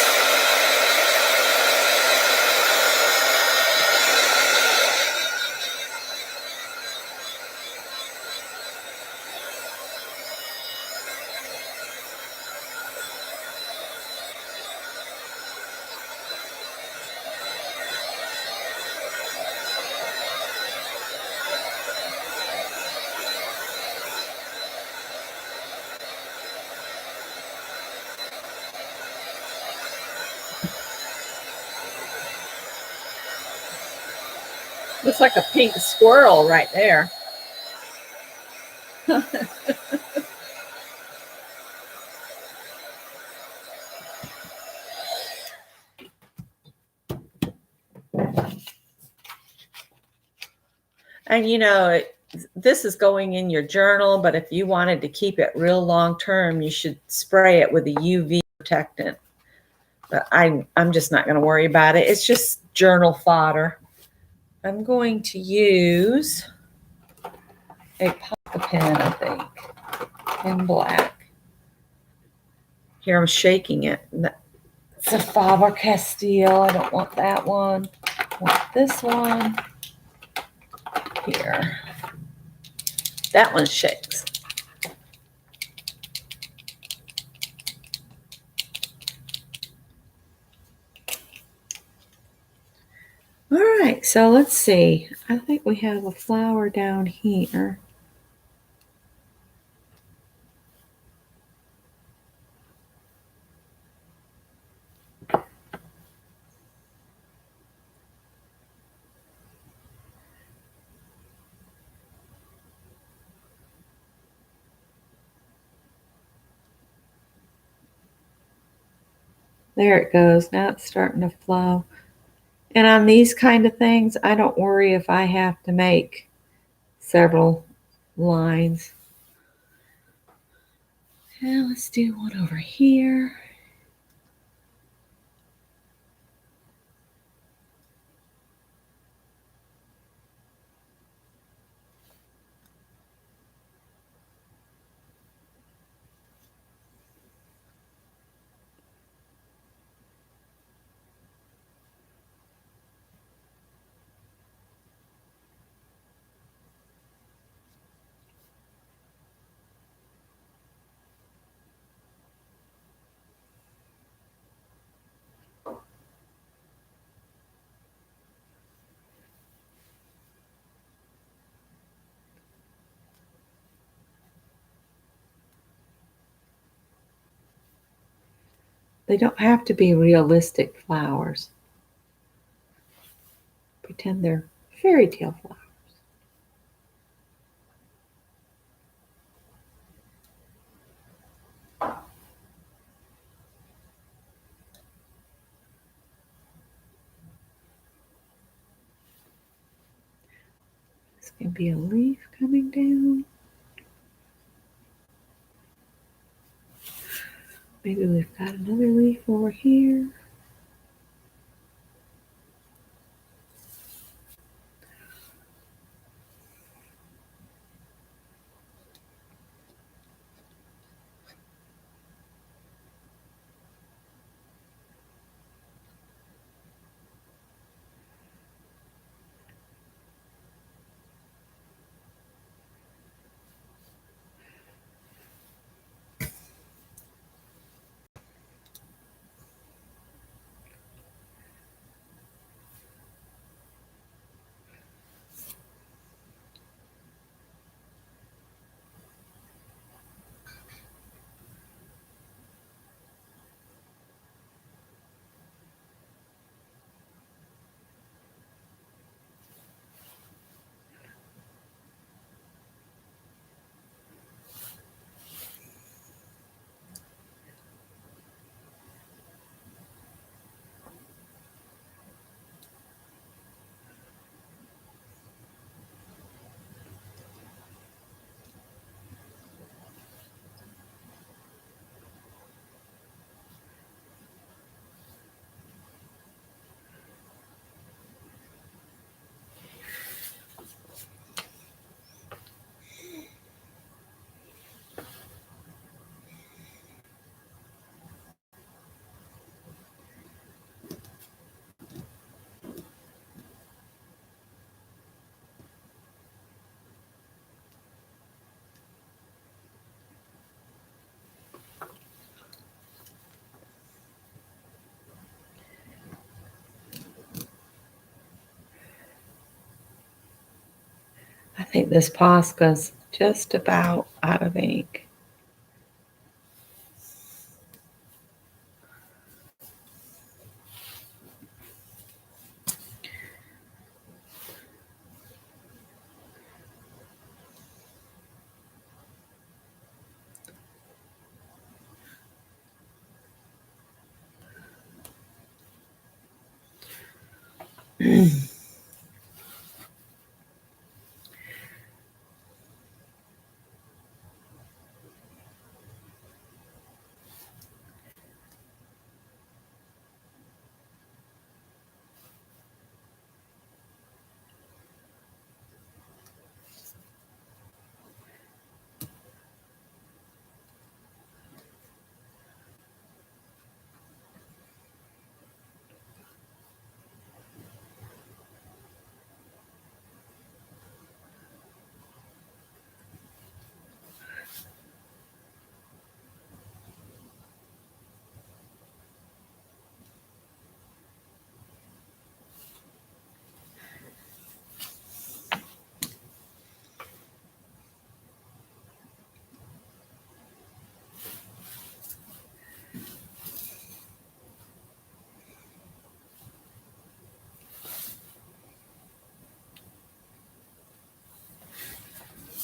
[SPEAKER 1] Looks like a pink squirrel right there. And you know, this is going in your journal, but if you wanted to keep it real long term, you should spray it with a UV protectant. But I'm just not going to worry about it. It's just journal fodder. I'm going to use a pocket pen, I think, in black. Here I'm shaking it. It's a Faber-Castell. I don't want that one. I want this one. Here. That one shakes. right, so let's see. I think we have a flower down here. There it goes. Now it's starting to flow. And on these kind of things, I don't worry if I have to make several lines. Now let's do one over here. They don't have to be realistic flowers. Pretend they're fairy tale flowers. This can be a leaf coming down. Maybe we've got another leaf over here. I think this Posca's just about out of ink.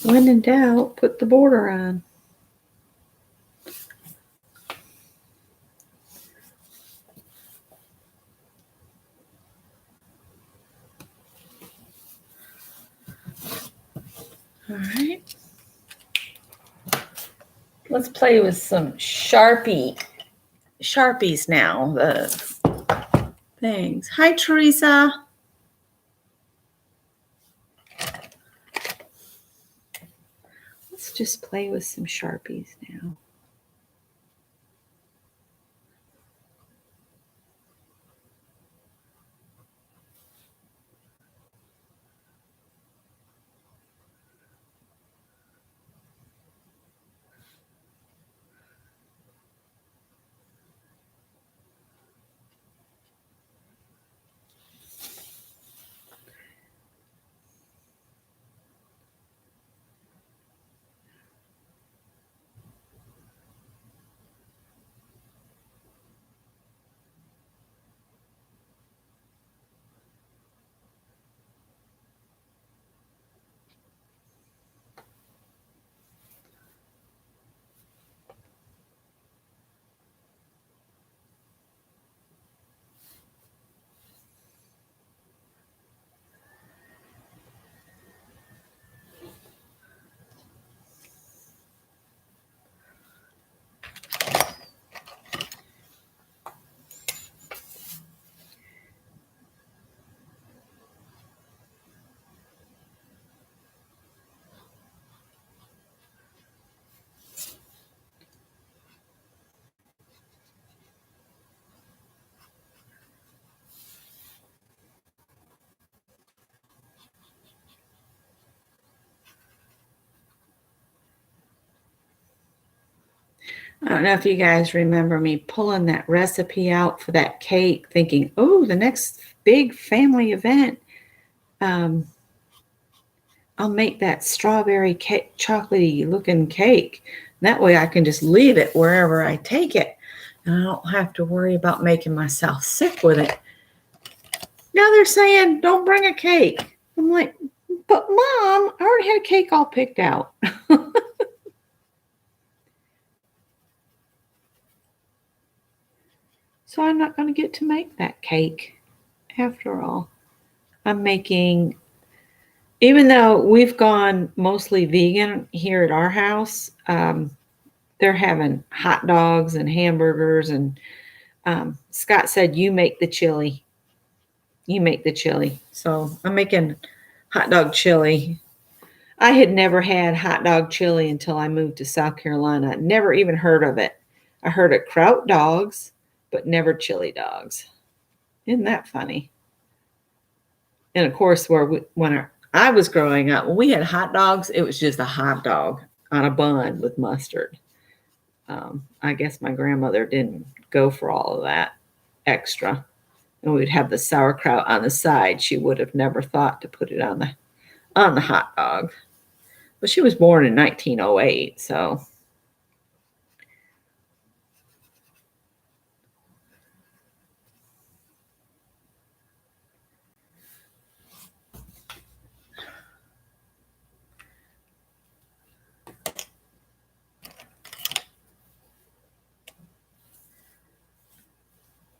[SPEAKER 1] When in doubt, put the border on. All right. Let's play with some Sharpies now. The things. Hi, Teresa. Let's just play with some Sharpies now. I don't know if you guys remember me pulling that recipe out for that cake, thinking, oh, the next big family event, I'll make that strawberry cake, chocolatey looking cake. That way I can just leave it wherever I take it. And I don't have to worry about making myself sick with it. Now they're saying, don't bring a cake. I'm like, but Mom, I already had a cake all picked out. So I'm not going to get to make that cake after all. I'm making, even though we've gone mostly vegan here at our house, they're having hot dogs and hamburgers. And Scott said, you make the chili. You make the chili. So I'm making hot dog chili. I had never had hot dog chili until I moved to South Carolina. Never even heard of it. I heard of kraut dogs, but never chili dogs. Isn't that funny? And of course, when I was growing up, when we had hot dogs, it was just a hot dog on a bun with mustard. I guess my grandmother didn't go for all of that extra. And we'd have the sauerkraut on the side. She would have never thought to put it on the hot dog. But she was born in 1908, so.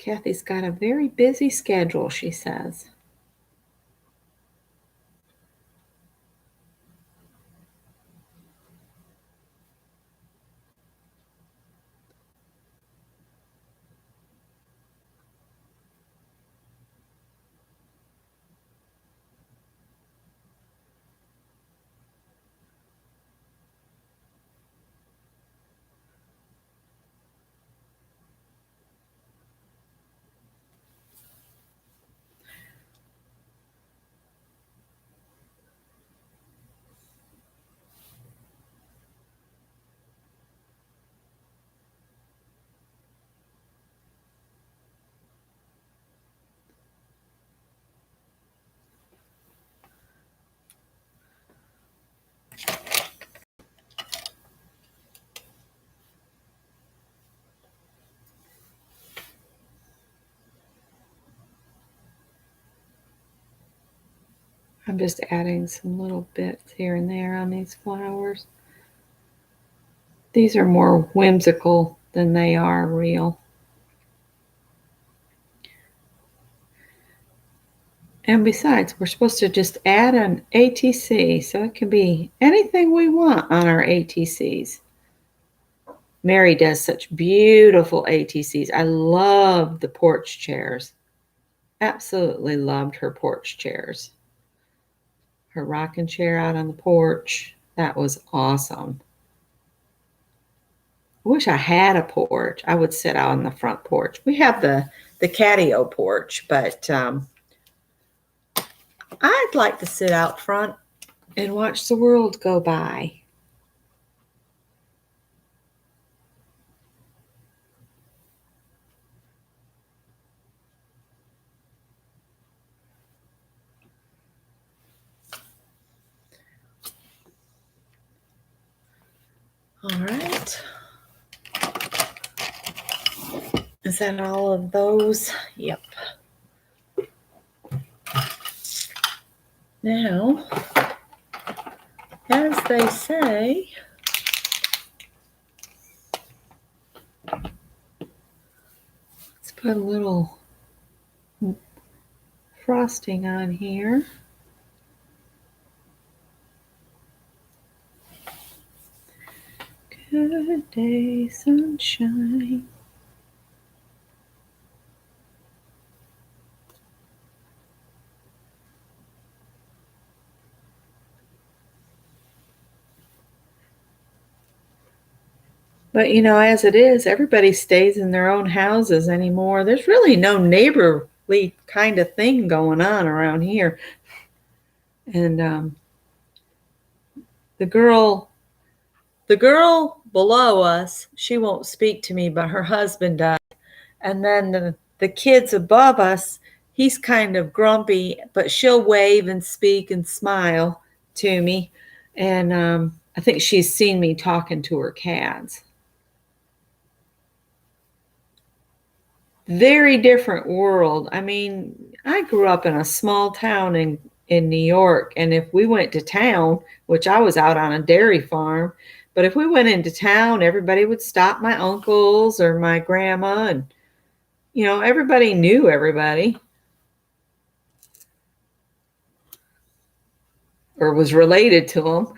[SPEAKER 1] Kathy's got a very busy schedule, she says. I'm just adding some little bits here and there on these flowers. These are more whimsical than they are real. And besides, we're supposed to just add an ATC, so it can be anything we want on our ATCs. Mary does such beautiful ATCs. I love the porch chairs. Absolutely loved her porch chairs. Her rocking chair out on the porch. That was awesome. I wish I had a porch. I would sit out on the front porch. We have the catio porch, but I'd like to sit out front and watch the world go by. All right. Is that all of those? Yep. Now, as they say, let's put a little frosting on here. Good day, sunshine. But as it is, everybody stays in their own houses anymore. There's really no neighborly kind of thing going on around here. And the girl below us, she won't speak to me, but her husband does. And then the kids above us, he's kind of grumpy, but she'll wave and speak and smile to me. And I think she's seen me talking to her cats. Very different world. I mean, I grew up in a small town in New York, and if we went to town, which I was out on a dairy farm, but if we went into town, everybody would stop my uncles or my grandma, and everybody knew everybody or was related to them.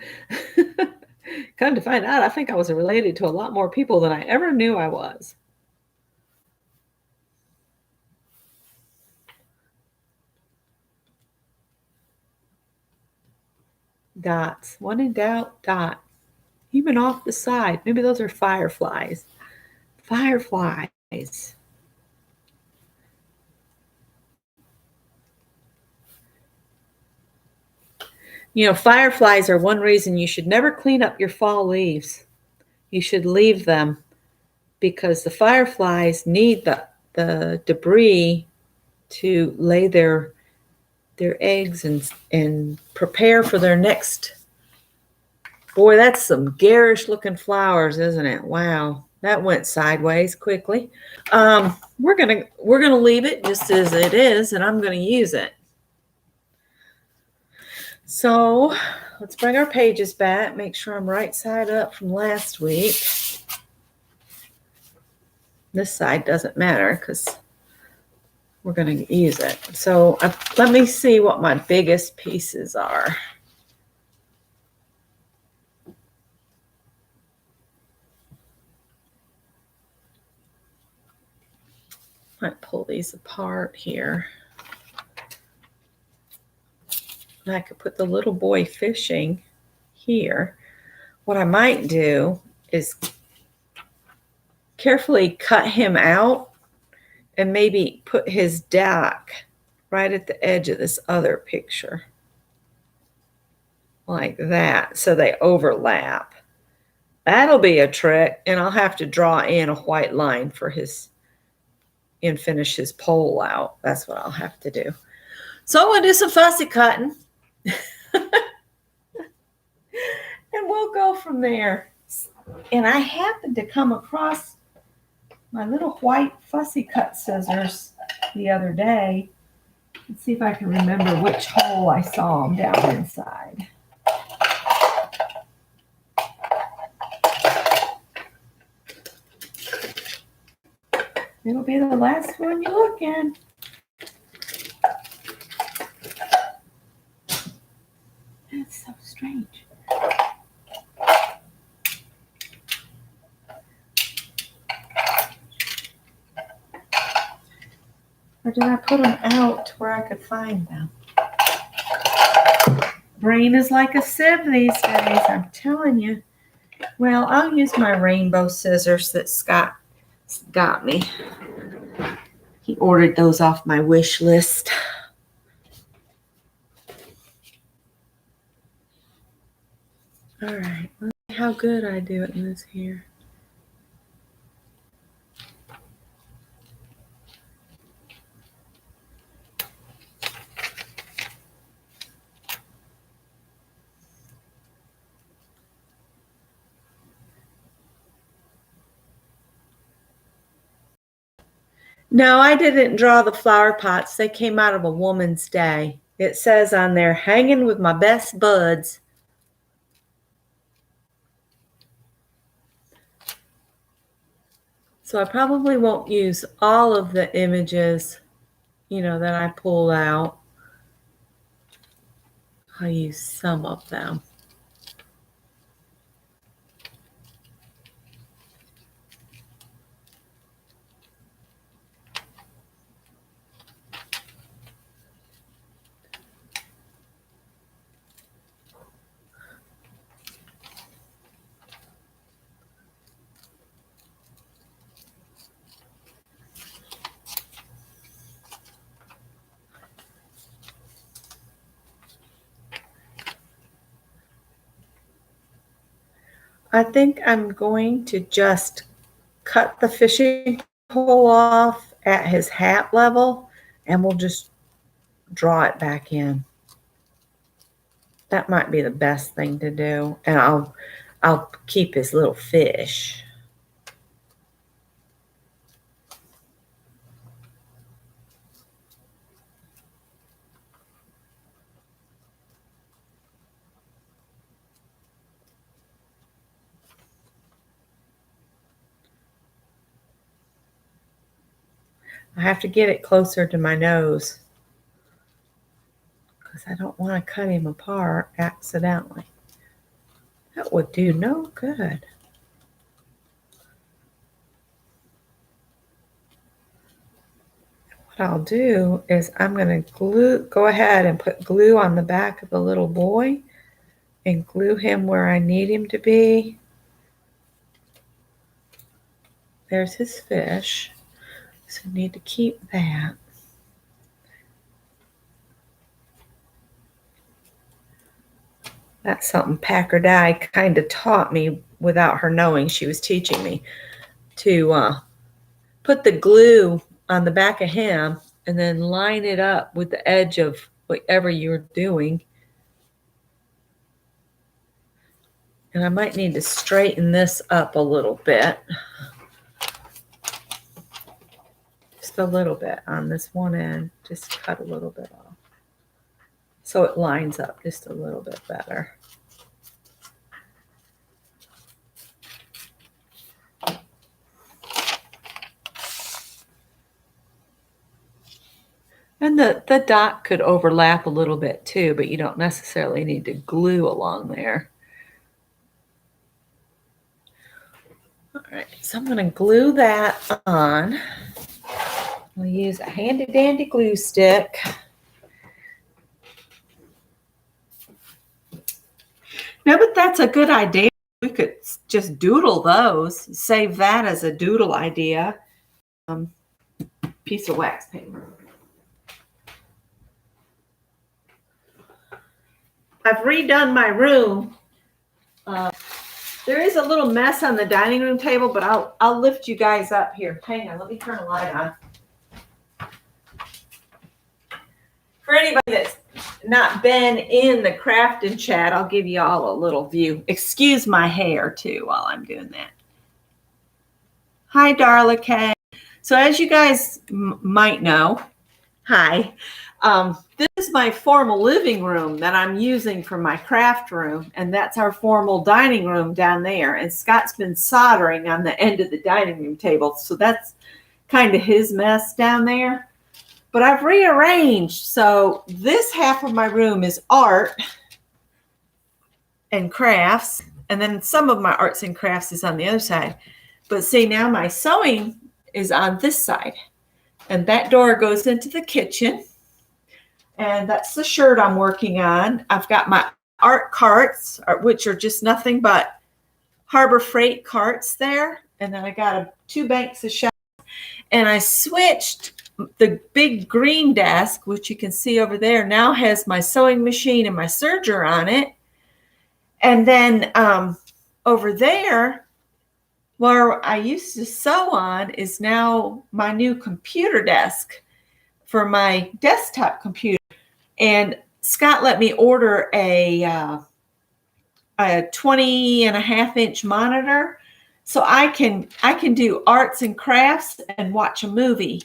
[SPEAKER 1] Come to find out, I think I was related to a lot more people than I ever knew I was. Dots. When in doubt, dot. Even off the side. Maybe those are fireflies. Fireflies. Fireflies are one reason you should never clean up your fall leaves. You should leave them because the fireflies need the debris to lay their eggs and prepare for their next. Boy, that's some garish looking flowers, isn't it? Wow, that went sideways quickly. We're gonna leave it just as it is, and I'm gonna use it. So let's bring our pages back. Make sure I'm right side up from last week. This side doesn't matter because we're going to use it. So let me see what my biggest pieces are. Might pull these apart here. And I could put the little boy fishing here. What I might do is carefully cut him out and maybe put his duck right at the edge of this other picture. Like that, so they overlap. That'll be a trick, and I'll have to draw in a white line for his and finish his pole out. That's what I'll have to do. So I'm going to do some fussy cutting. And we'll go from there. And I happened to come across my little white fussy cut scissors the other day. Let's see if I can remember which hole I saw them down inside. It'll be the last one you look in. That's so strange. Or did I put them out where I could find them? Brain is like a sieve these days, I'm telling you. Well, I'll use my rainbow scissors that Scott got me. He ordered those off my wish list. All right, let's see how good I do it in this here. No, I didn't draw the flower pots. They came out of a woman's day. It says on there, hanging with my best buds. So I probably won't use all of the images, that I pull out. I'll use some of them. I think I'm going to just cut the fishing pole off at his hat level, and we'll just draw it back in. That might be the best thing to do, and I'll keep his little fish. I have to get it closer to my nose because I don't want to cut him apart accidentally. That would do no good. What I'll do is I'm going to go ahead and put glue on the back of the little boy and glue him where I need him to be. There's his fish. So I need to keep that. That's something Packer Dye kind of taught me without her knowing. She was teaching me to put the glue on the back of him and then line it up with the edge of whatever you're doing. And I might need to straighten this up a little bit. Just a little bit on this one end. Just cut a little bit off, so it lines up just a little bit better. And the dot could overlap a little bit too, but you don't necessarily need to glue along there. All right, so I'm going to glue that on. I'll use a handy dandy glue stick. No, but that's a good idea. We could just doodle those, save that as a doodle idea. Piece of wax paper. I've redone my room. There is a little mess on the dining room table, but I'll lift you guys up here. Hang on, let me turn the light on. For anybody that's not been in the crafting chat, I'll give you all a little view. Excuse my hair too while I'm doing that. Hi, Darla Kay. So as you guys might know, hi. This is my formal living room that I'm using for my craft room, and that's our formal dining room down there. And Scott's been soldering on the end of the dining room table, so that's kind of his mess down there. But I've rearranged, so this half of my room is art and crafts, and then some of my arts and crafts is on the other side. But see, now my sewing is on this side, and that door goes into the kitchen, and that's the shirt I'm working on. I've got my art carts, which are just nothing but Harbor Freight carts there, and then I got two banks of shelves, and I switched. The big green desk, which you can see over there, now has my sewing machine and my serger on it. And then over there, where I used to sew on, is now my new computer desk for my desktop computer. And Scott let me order a 20.5-inch monitor, so I can do arts and crafts and watch a movie.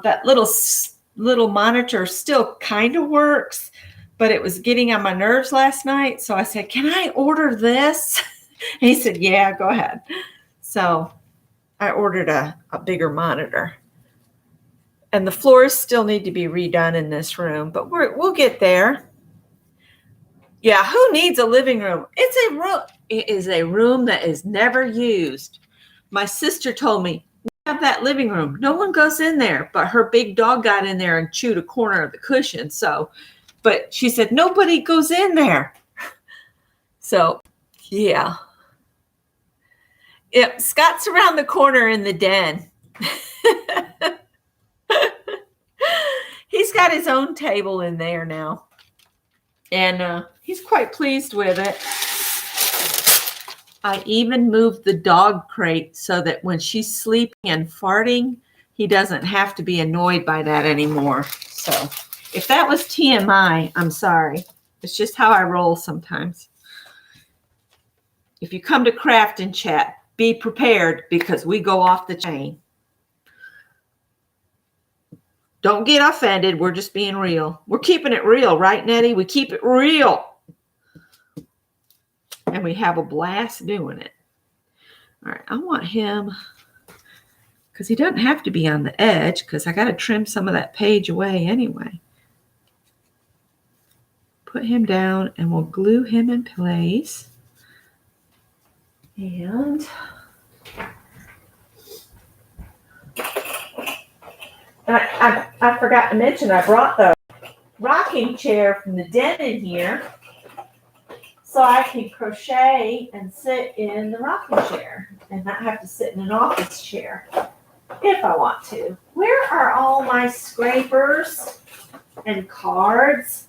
[SPEAKER 1] That little monitor still kind of works, but it was getting on my nerves last night. So I said, "Can I order this?" And he said, "Yeah, go ahead." So I ordered a bigger monitor. And the floors still need to be redone in this room, but we'll get there. Yeah, who needs a living room? It's a room. It is a room that is never used. My sister told me, "We have that living room. No one goes in there," but her big dog got in there and chewed a corner of the cushion. So, but she said, "Nobody goes in there." So, yeah. Yep, Scott's around the corner in the den. He's got his own table in there now, and he's quite pleased with it. I even moved the dog crate so that when she's sleeping and farting, he doesn't have to be annoyed by that anymore. So if that was TMI, I'm sorry. It's just how I roll sometimes. If you come to Craft and Chat, be prepared because we go off the chain. Don't get offended. We're just being real. We're keeping it real, right, Nettie? We keep it real. And we have a blast doing it. All right, I want him, because he doesn't have to be on the edge, because I got to trim some of that page away anyway. Put him down, and we'll glue him in place. And I forgot to mention, I brought the rocking chair from the den in here so I can crochet and sit in the rocking chair and not have to sit in an office chair if I want to. Where are all my scrapers and cards?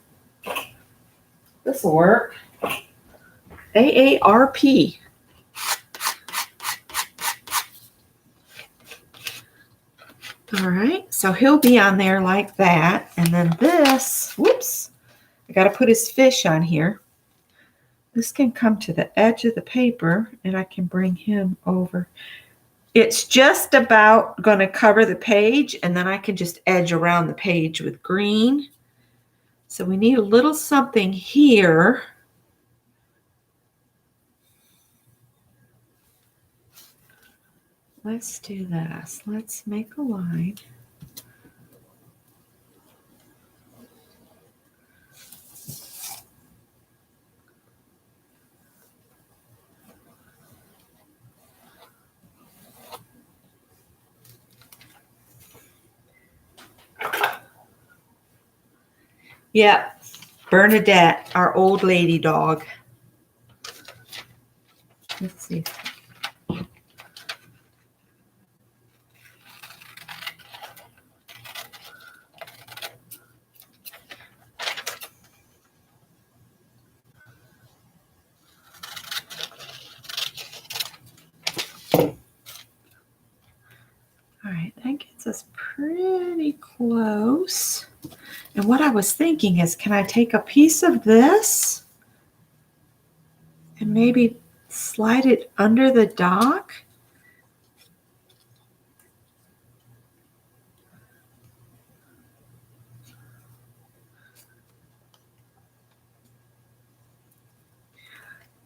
[SPEAKER 1] This will work. AARP. All right, so he'll be on there like that. And then this, whoops, I got to put his fish on here. This can come to the edge of the paper, and I can bring him over. It's just about going to cover the page, and then I can just edge around the page with green. So we need a little something here. Let's do this. Let's make a line. Yep, Bernadette, our old lady dog. Let's see. All right, that gets us pretty close. And what I was thinking is, can I take a piece of this and maybe slide it under the dock?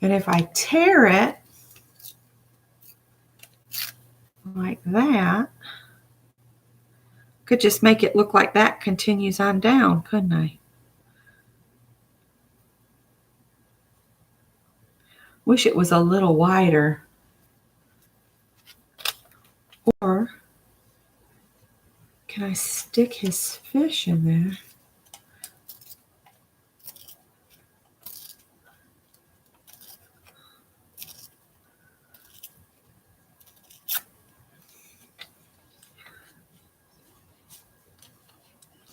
[SPEAKER 1] And if I tear it like that, could just make it look like that continues on down, couldn't I? Wish it was a little wider. Or can I stick his fish in there?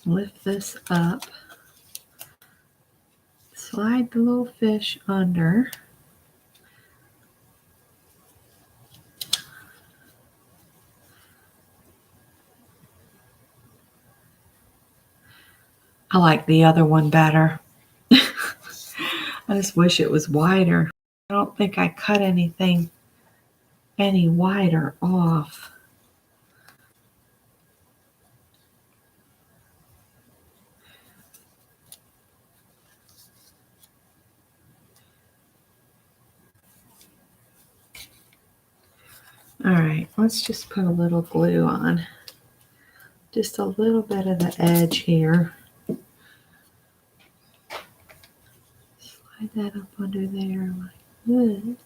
[SPEAKER 1] Lift this up. Slide the little fish under. I like the other one better. I just wish it was wider. I don't think I cut anything any wider off. All right, let's just put a little glue on. Just a little bit of the edge here. Slide that up under there like this.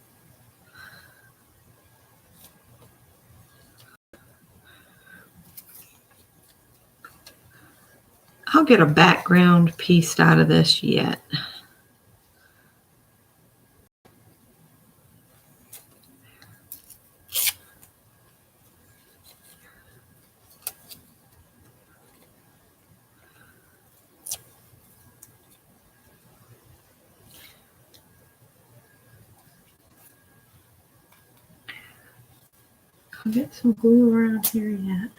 [SPEAKER 1] I'll get a background piece out of this yet. I'll get some glue around here yet.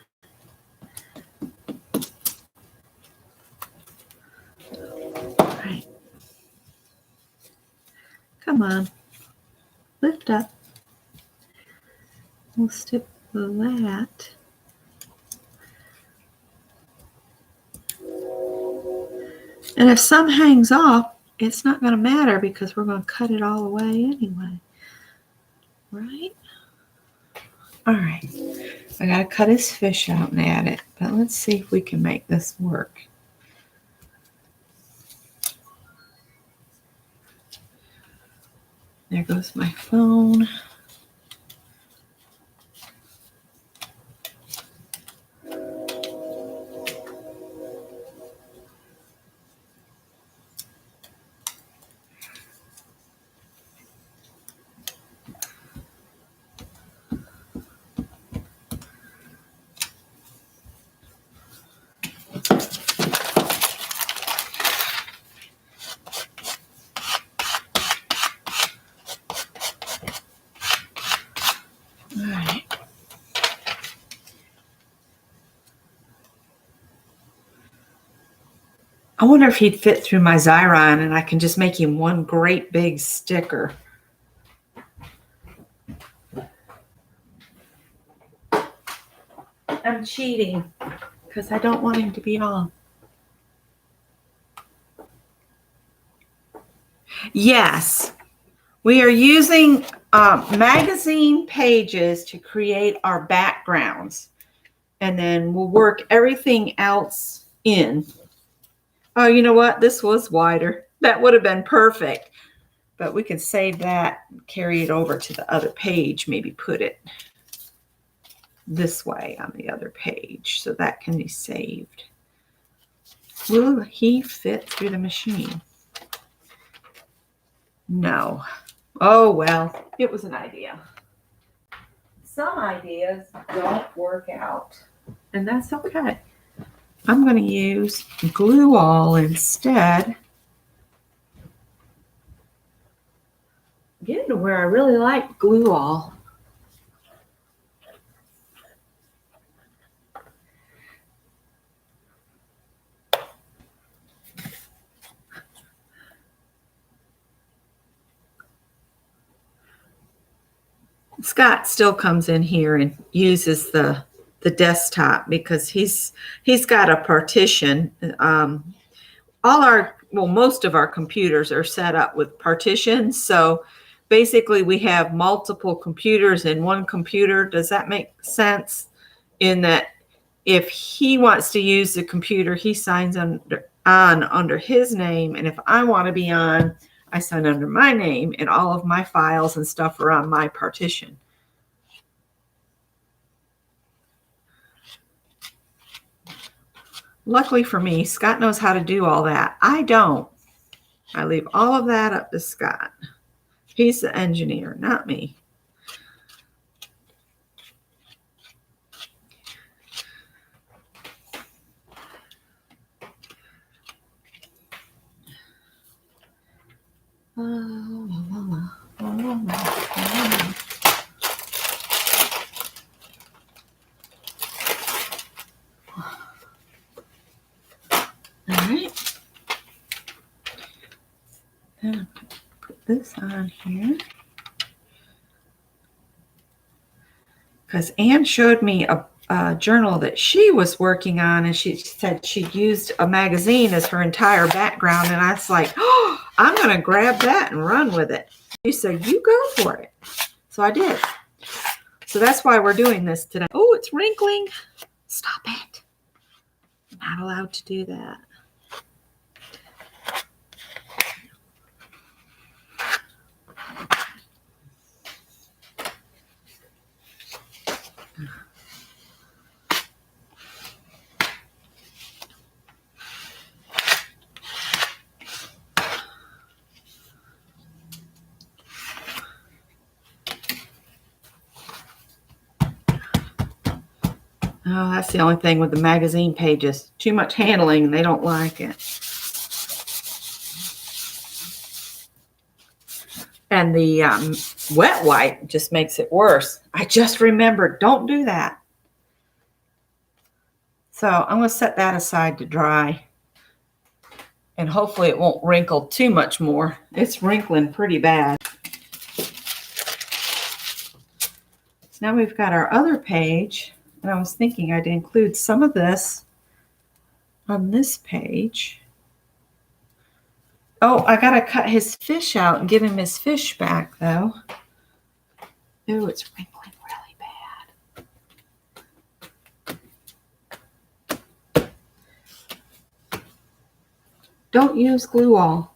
[SPEAKER 1] All right. Come on. Lift up. We'll stick that. And if some hangs off, it's not going to matter because we're going to cut it all away anyway. Right? All right. I got to cut his fish out and add it. But let's see if we can make this work. There goes my phone. I wonder if he'd fit through my Xyron and I can just make him one great big sticker. I'm cheating because I don't want him to be on. Yes, we are using magazine pages to create our backgrounds. And then we'll work everything else in. Oh, you know what? This was wider. That would have been perfect. But we can save that and carry it over to the other page. Maybe put it this way on the other page. So that can be saved. Will he fit through the machine? No. Oh, well, it was an idea. Some ideas don't work out. And that's okay. I'm going to use glue all instead. Getting to where I really like glue all. Scott still comes in here and uses the desktop because he's got a partition. Most of our computers are set up with partitions, so basically we have multiple computers in one computer. Does that make sense? In that if he wants to use the computer, he signs on under his name. And if I want to be on, I sign under my name, and all of my files and stuff are on my partition. Luckily for me, Scott knows how to do all that. I don't. I leave all of that up to Scott. He's the engineer, not me. All right. Then put this on here. Because Anne showed me a journal that she was working on, and she said she used a magazine as her entire background. And I was like, oh, I'm going to grab that and run with it. She said, you go for it. So I did. So that's why we're doing this today. Oh, it's wrinkling. Stop it. I'm not allowed to do that. Oh, that's the only thing with the magazine pages. Too much handling, and they don't like it. And the wet wipe just makes it worse. I just remembered, don't do that. So I'm going to set that aside to dry. And hopefully it won't wrinkle too much more. It's wrinkling pretty bad. So now we've got our other page. And I was thinking I'd include some of this on this page. Oh, I got to cut his fish out and give him his fish back, though. Oh, it's wrinkling really bad. Don't use glue all.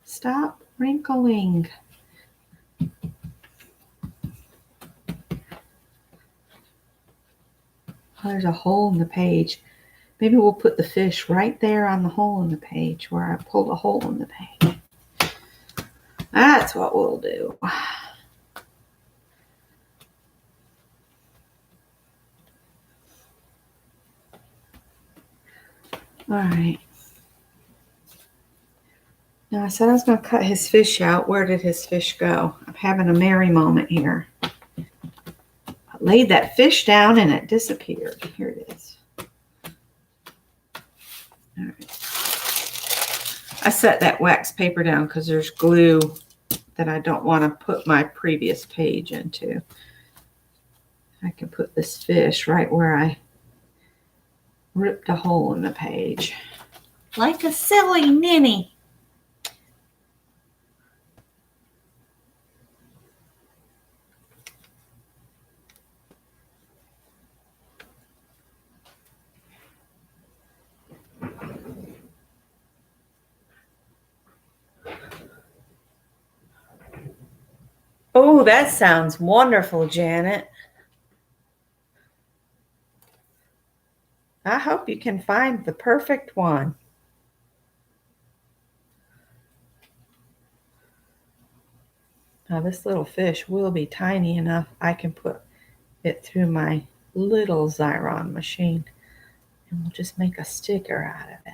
[SPEAKER 1] Stop wrinkling. Oh, there's a hole in the page. Maybe we'll put the fish right there on the hole in the page where I pulled a hole in the page. That's what we'll do. All right. Now I said I was going to cut his fish out. Where did his fish go? I'm having a merry moment here. I laid that fish down and it disappeared. Here it is. All right. I set that wax paper down because there's glue that I don't want to put my previous page into. I can put this fish right where I ripped a hole in the page. Like a silly ninny. Oh, that sounds wonderful, Janet. I hope you can find the perfect one. Now this little fish will be tiny enough I can put it through my little Xyron machine, and we'll just make a sticker out of it.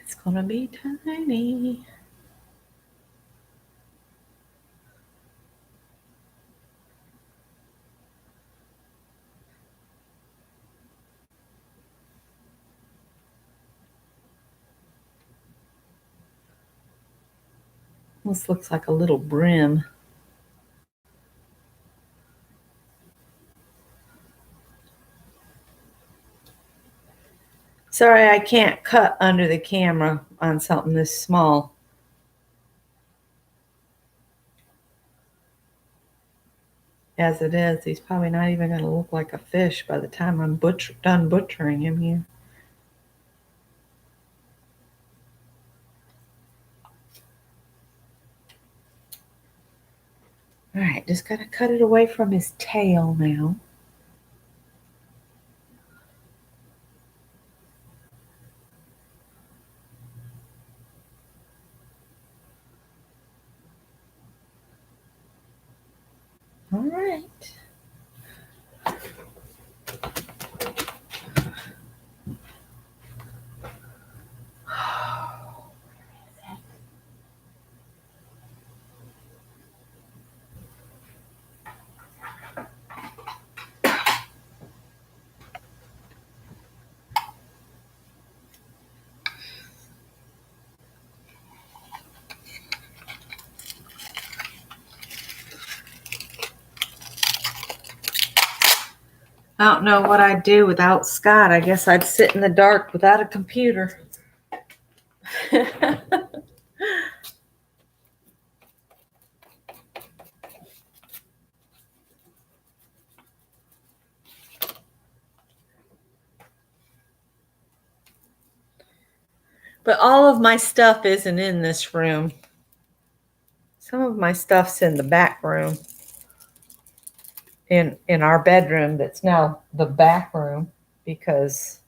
[SPEAKER 1] It's gonna be tiny. This looks like a little brim. Sorry, I can't cut under the camera on something this small. As it is, he's probably not even going to look like a fish by the time I'm done butchering him here. All right, just got to cut it away from his tail now. All right. I don't know what I'd do without Scott. I guess I'd sit in the dark without a computer. But all of my stuff isn't in this room. Some of my stuff's in the back room. In our bedroom that's now the back room because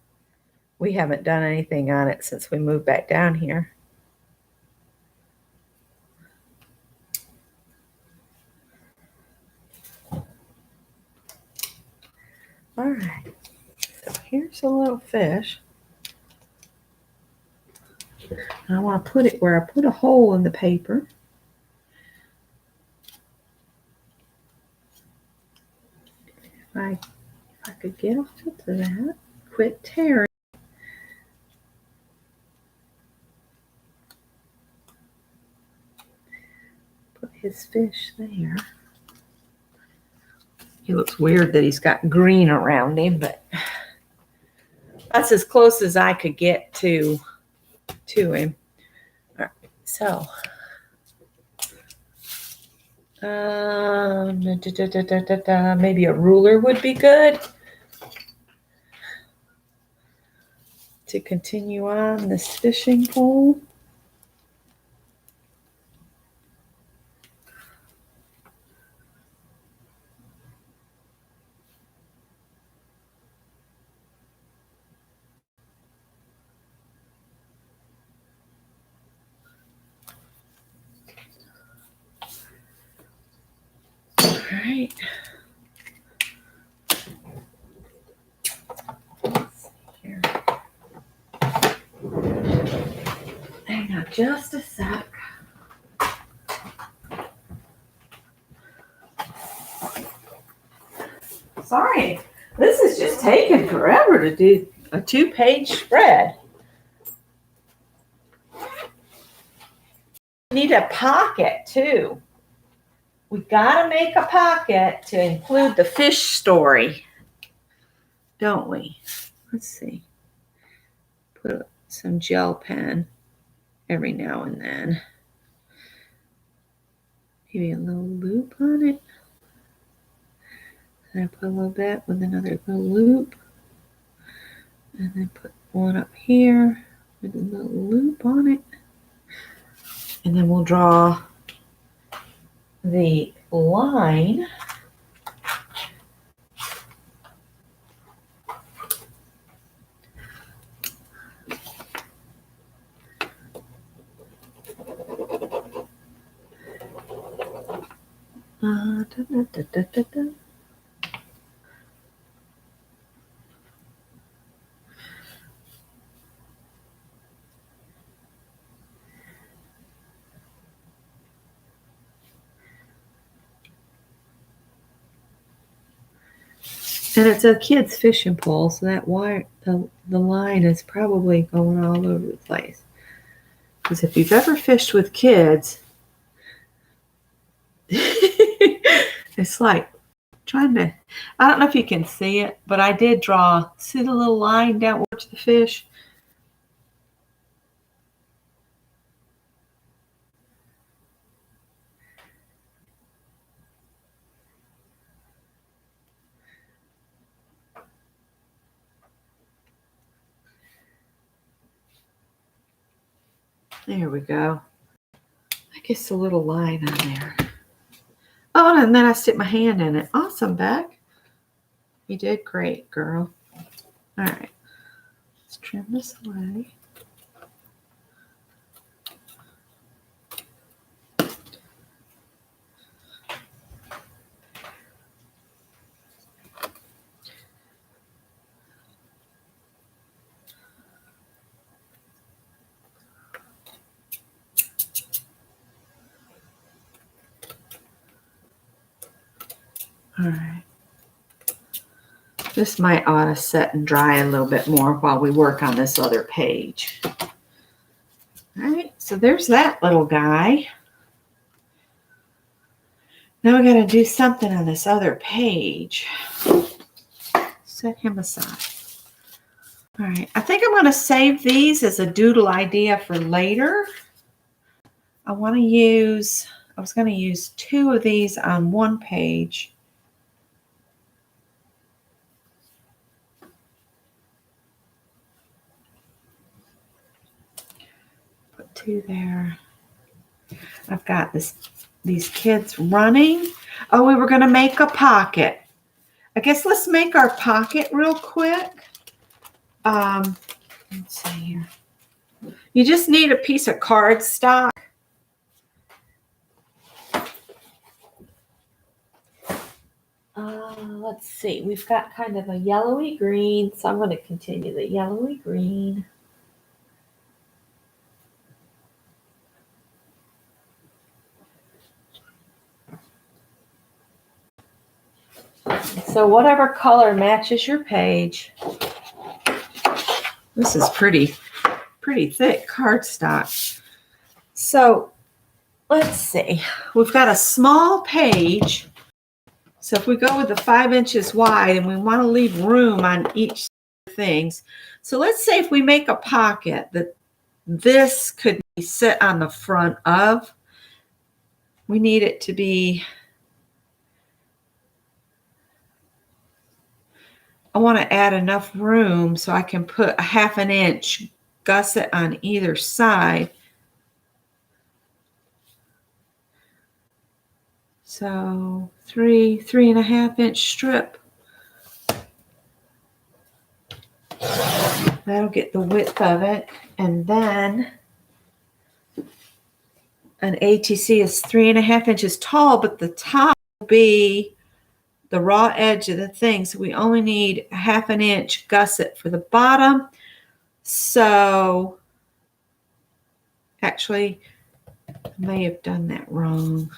[SPEAKER 1] we haven't done anything on it since we moved back down here. All right, so here's a little fish. I want to put it where I put a hole in the paper. If I could get off of that, quit tearing. Put his fish there. He looks weird that he's got green around him, but that's as close as I could get to him. All right, so maybe a ruler would be good to continue on this fishing pole. All right. Let's see here. Hang on just a sec. Sorry, this is just taking forever to do a 2-page spread. We need a pocket too. We gotta make a pocket to include the fish story, don't we? Let's see. Put some gel pen every now and then. Maybe a little loop on it. And I put a little bit with another little loop. And then put one up here with a little loop on it. And then we'll draw the line. And it's a kid's fishing pole, so that wire, the line is probably going all over the place. Because if you've ever fished with kids, It's like trying to, I don't know if you can see it, but I did draw, see the little line down towards the fish? There we go. I guess a little line on there. Oh, and then I stick my hand in it. Awesome, Beck. You did great, girl. All right. Let's trim this away. All right. This might ought to set and dry a little bit more while we work on this other page. All right, so there's that little guy. Now we got to do something on this other page. Set him aside. All right, I think I'm going to save these as a doodle idea for later. I was going to use 2 of these on one page. Put 2 there. I've got these kids running. Oh, we were going to make a pocket. I guess let's make our pocket real quick. Let's see here. You just need a piece of cardstock. Let's see. We've got kind of a yellowy green, so I'm going to continue the yellowy green. So whatever color matches your page. This is pretty thick cardstock. So let's see. We've got a small page. So if we go with the 5 inches wide and we want to leave room on each things. So let's say if we make a pocket that this could be sit on the front of. We need it to be, I want to add enough room so I can put a 1/2 inch gusset on either side. So 3.5 inch strip. That'll get the width of it. And then an ATC is 3.5 inches tall, but the top will be the raw edge of the thing. So we only need a 1/2 inch gusset for the bottom. So actually, I may have done that wrong.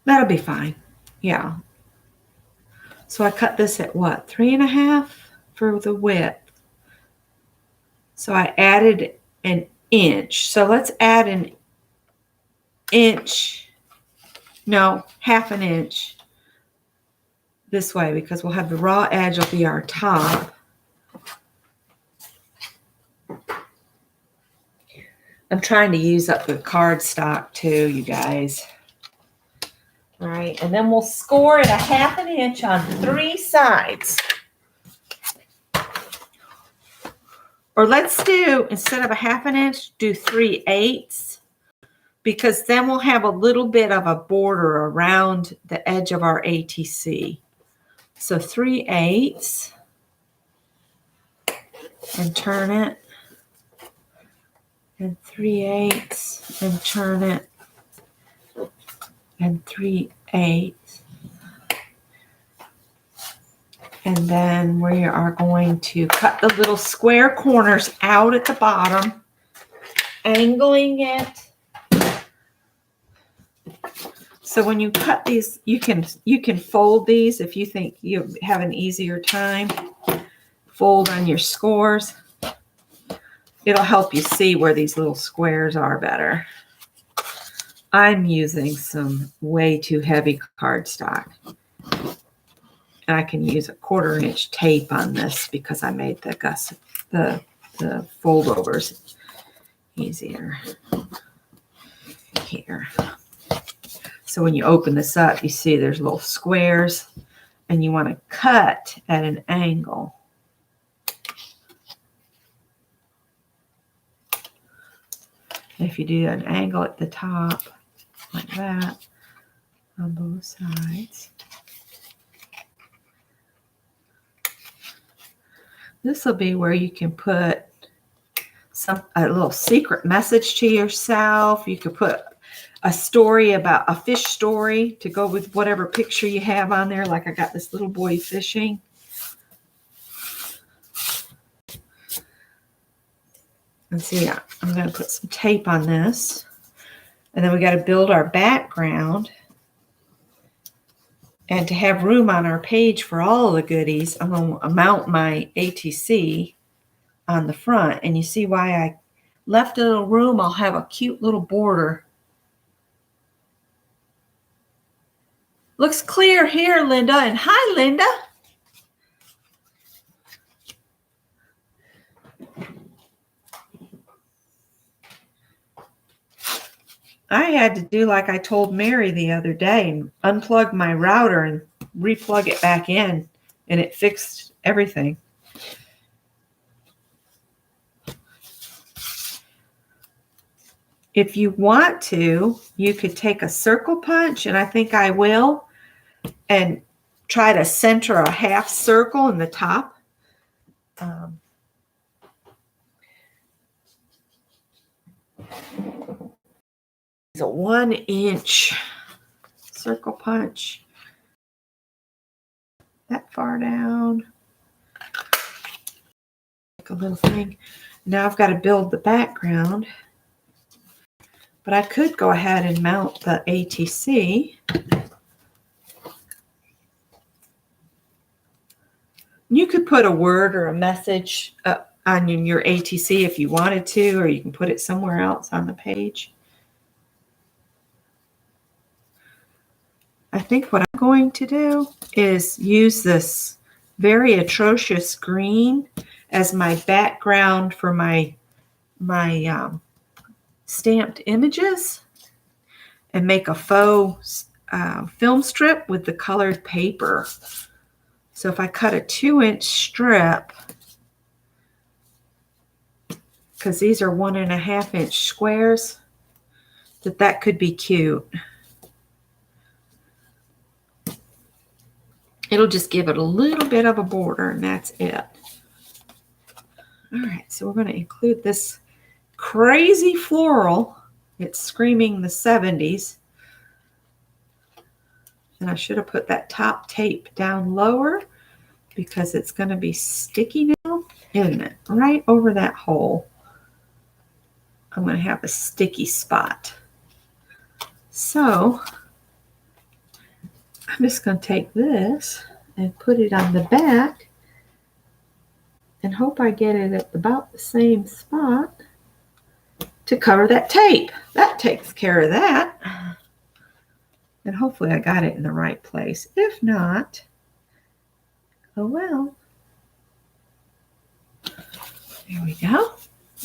[SPEAKER 1] That'll be fine. Yeah. So I cut this at what? 3.5 for the width. So I added an inch. So let's add an inch. No, 1/2 inch this way because we'll have the raw edge will be our top. I'm trying to use up the cardstock too, you guys. All right, and then we'll score it a 1/2 inch on 3 sides. Or let's do, instead of a 1/2 inch, do 3/8, because then we'll have a little bit of a border around the edge of our ATC. So 3/8 and turn it, and 3/8 and turn it, and 3/8. And then we are going to cut the little square corners out at the bottom, angling it. So when you cut these, you can fold these if you think you have an easier time. Fold on your scores. It'll help you see where these little squares are better. I'm using some way too heavy cardstock. And I can use a 1/4-inch tape on this because I made the foldovers easier here. So when you open this up, you see there's little squares, and you want to cut at an angle. If you do an angle at the top, like that, on both sides. This will be where you can put a little secret message to yourself. You could put a story about a fish story to go with whatever picture you have on there. Like I got this little boy fishing. And see, I'm going to put some tape on this. And then we got to build our background. And to have room on our page for all the goodies, I'm going to mount my ATC on the front. And you see why I left a little room. I'll have a cute little border. Looks clear here, Linda. And hi, Linda. I had to do like I told Mary the other day and unplug my router and replug it back in, and it fixed everything. If you want to, you could take a circle punch, and I think I will, and try to center a half circle in the top. It's a 1-inch circle punch. That far down. Like a little thing. Now I've got to build the background. But I could go ahead and mount the ATC. You could put a word or a message on your ATC if you wanted to, or you can put it somewhere else on the page. I think what I'm going to do is use this very atrocious green as my background for my stamped images and make a faux film strip with the colored paper. So if I cut a 2-inch strip, because these are 1.5-inch squares, that could be cute. It'll just give it a little bit of a border, and that's it. All right, so we're going to include this crazy floral. It's screaming the 70s. And I should have put that top tape down lower because it's going to be sticky now, isn't it? Right over that hole. I'm going to have a sticky spot. So I'm just going to take this and put it on the back and hope I get it at about the same spot to cover that tape. That takes care of that. And hopefully I got it in the right place. If not, oh well. There we go.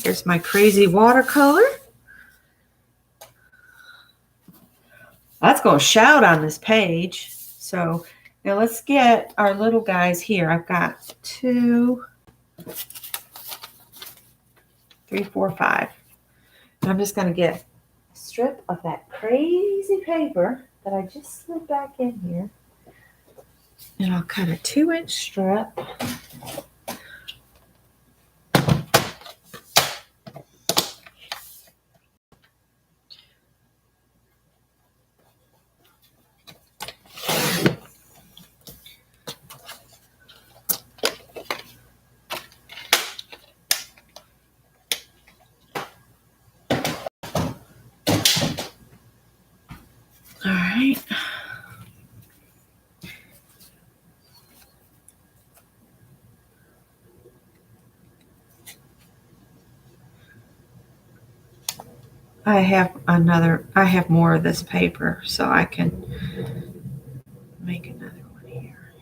[SPEAKER 1] There's my crazy watercolor. That's going to shout on this page. So now let's get our little guys here. I've got 2, 3, 4, 5. And I'm just going to get a strip of that crazy paper that I just slid back in here. And I'll cut a 2-inch strip. All right. I have more of this paper, so I can make another one here.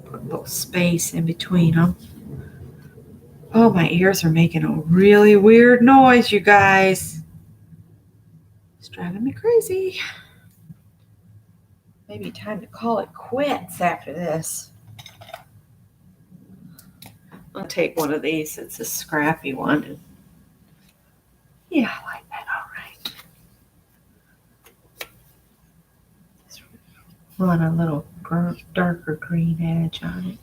[SPEAKER 1] Put a little space in between them. Oh, my ears are making a really weird noise, you guys. It's driving me crazy. Maybe time to call it quits after this. I'll take one of these. It's a scrappy one. Yeah, I like that. All right. Just run a little darker green edge on it.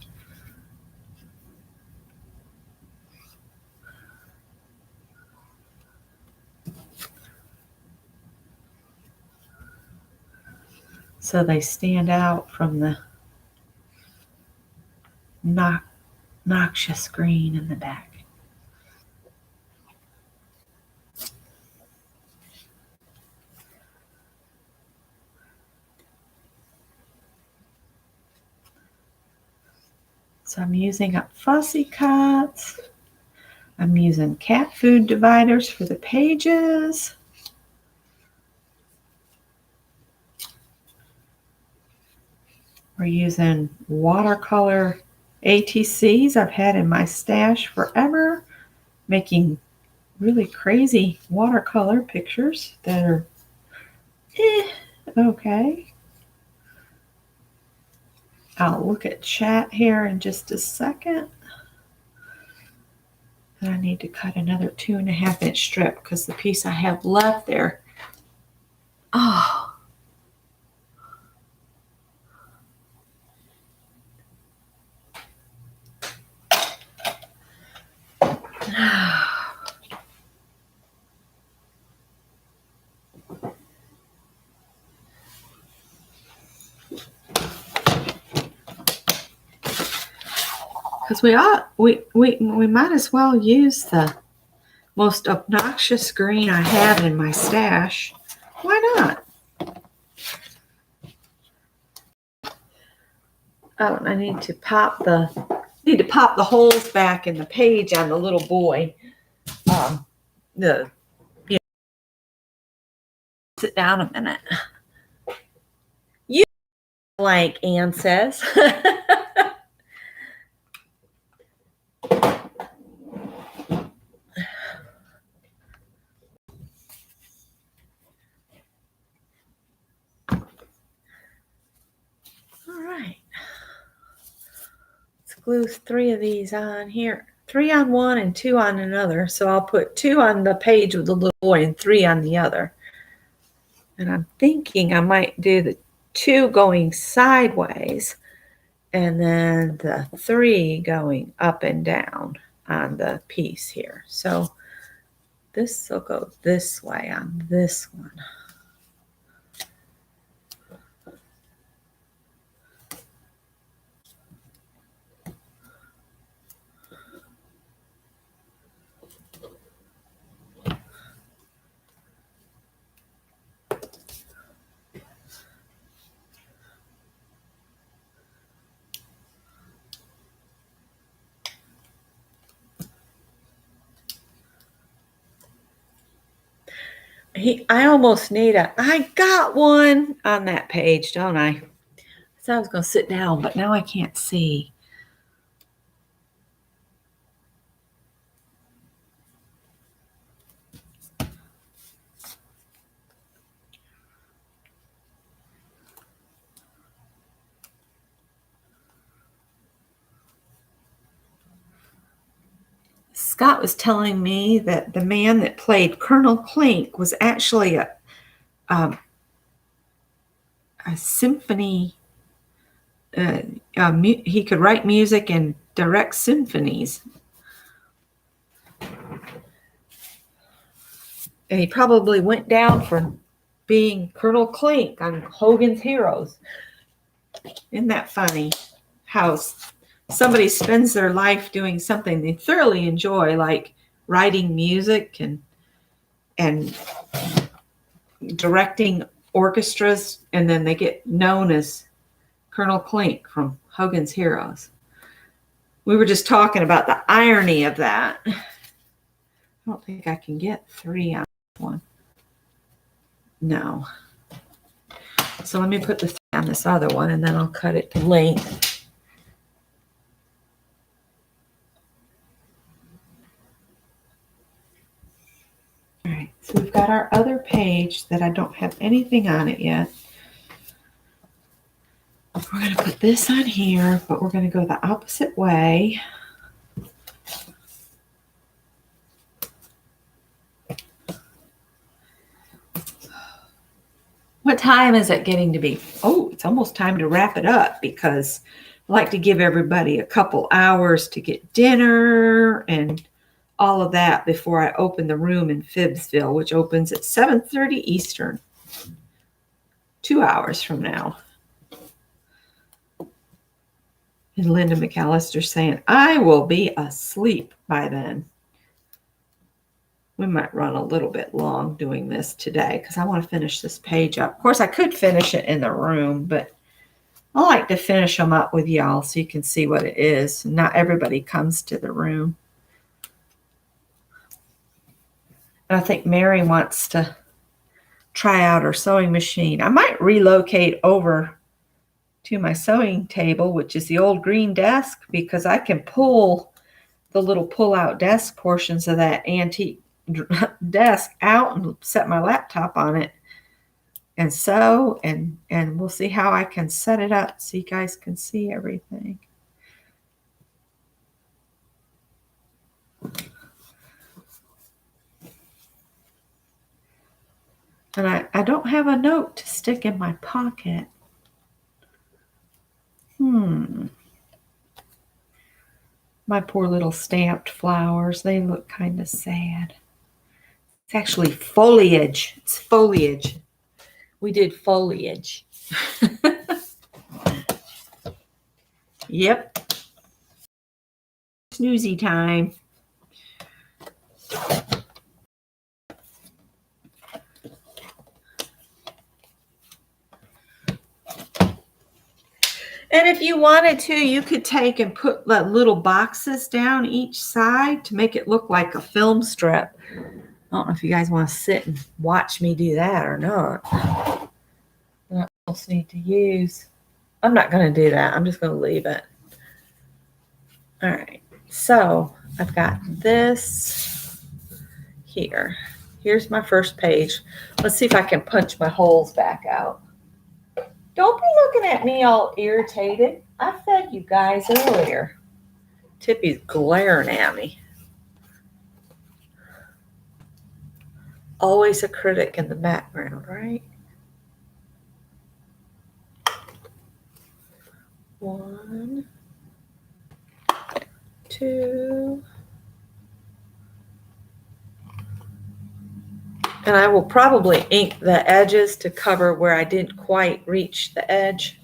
[SPEAKER 1] So they stand out from the noxious green in the back. So I'm using up fussy cuts. I'm using cat food dividers for the pages. We're using watercolor ATCs I've had in my stash forever, making really crazy watercolor pictures that are okay. I'll look at chat here in just a second. And I need to cut another 2.5 inch strip because the piece I have left there. Oh. Because we might as well use the most obnoxious green I have in my stash. Why not? Oh, and I need to pop the holes back in the page on the little boy. Sit down a minute. You blank, Ann says. All right. Let's glue 3 of these on here. 3 on one and 2 on another. So I'll put 2 on the page with the little boy and 3 on the other. And I'm thinking I might do the 2 going sideways and then the 3 going up and down on the piece here. So this will go this way on this one. I almost need I got one on that page, don't I? So I was going to sit down, but now I can't see. Scott was telling me that the man that played Colonel Clink was actually a symphony. He could write music and direct symphonies. And he probably went down for being Colonel Clink on Hogan's Heroes. Isn't that funny? How somebody spends their life doing something they thoroughly enjoy, like writing music and directing orchestras, and then they get known as Colonel Clink from Hogan's Heroes. We were just talking about the irony of that. I don't think I can get 3 on one. No. So let me put the 3 on this other one, and then I'll cut it to length. All right, so we've got our other page that I don't have anything on it yet. We're going to put this on here, but we're going to go the opposite way. What time is it getting to be? Oh, it's almost time to wrap it up because I like to give everybody a couple hours to get dinner and all of that before I open the room in Phibbsville, which opens at 7:30 Eastern, 2 hours from now. And Linda McAllister saying, I will be asleep by then. We might run a little bit long doing this today because I want to finish this page up. Of course, I could finish it in the room, but I like to finish them up with y'all so you can see what it is. Not everybody comes to the room. And I think Mary wants to try out her sewing machine. I might relocate over to my sewing table, which is the old green desk, because I can pull the little pull-out desk portions of that antique desk out and set my laptop on it and sew, and we'll see how I can set it up so you guys can see everything. And I don't have a note to stick in my pocket. My poor little stamped flowers, they look kind of sad. It's actually foliage. It's foliage. We did foliage. Yep. Snoozy time. And if you wanted to, you could take and put little boxes down each side to make it look like a film strip. I don't know if you guys want to sit and watch me do that or not. What else need to use? I'm not going to do that. I'm just going to leave it. All right. So I've got this here. Here's my first page. Let's see if I can punch my holes back out. Don't be looking at me all irritated. I fed you guys earlier. Tippy's glaring at me. Always a critic in the background, right? 1, 2. And I will probably ink the edges to cover where I didn't quite reach the edge.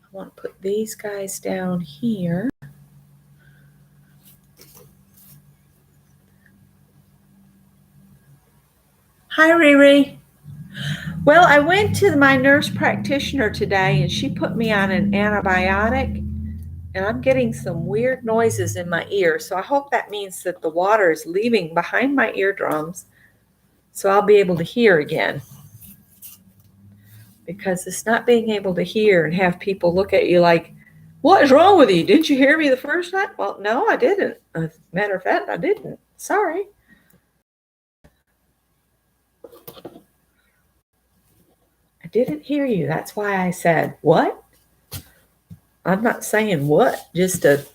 [SPEAKER 1] I want to put these guys down here. Hi, Riri. Well, I went to my nurse practitioner today, and she put me on an antibiotic, and I'm getting some weird noises in my ear. So I hope that means that the water is leaving behind my eardrums, so I'll be able to hear again. Because it's not being able to hear and have people look at you like, what is wrong with you? Didn't you hear me the first time? Well, no, I didn't. As a matter of fact, I didn't. Sorry. I didn't hear you. That's why I said, what? I'm not saying what just to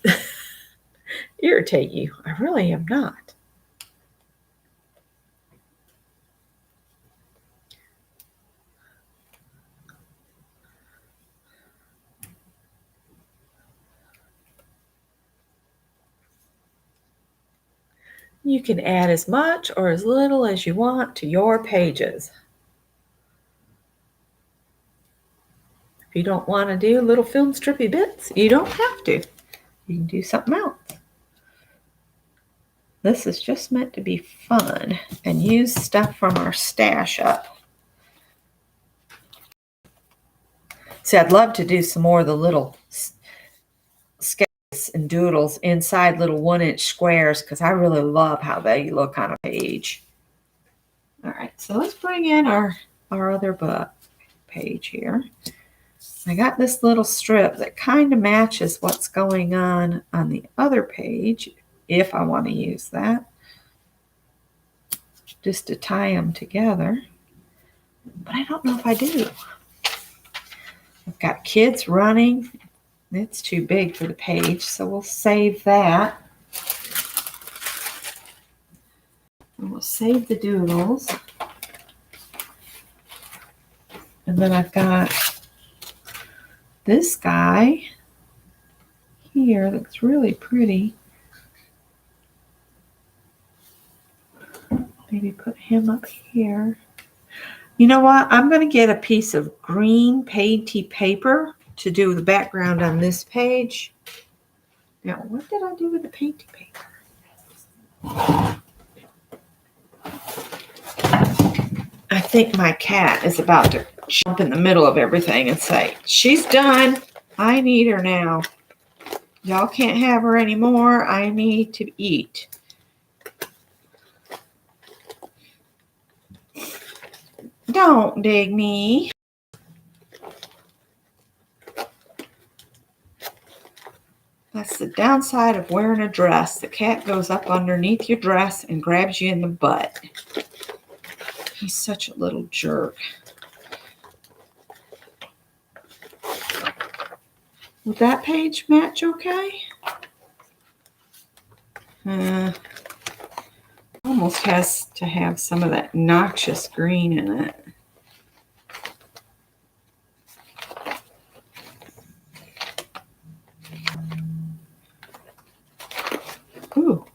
[SPEAKER 1] irritate you. I really am not. You can add as much or as little as you want to your pages. If you don't want to do little film strippy bits, you don't have to. You can do something else. This is just meant to be fun and use stuff from our stash up. See, I'd love to do some more of the little sketches and doodles inside little 1-inch squares because I really love how they look on a page. All right, so let's bring in our our other book page here. I got this little strip that kind of matches what's going on the other page, if I want to use that, just to tie them together. But I don't know if I do. I've got kids running. It's too big for the page, so we'll save that. And we'll save the doodles. And then I've got this guy here that's really pretty. Maybe put him up here. You know what? I'm going to get a piece of green painty paper to do the background on this page. Now, what did I do with the painty paper? I think my cat is about to jump in the middle of everything and say, she's done. I need her now. Y'all can't have her anymore. I need to eat. Don't dig me. That's the downside of wearing a dress. The cat goes up underneath your dress and grabs you in the butt. He's such a little jerk. Would that page match okay? Almost has to have some of that noxious green in it. Ooh.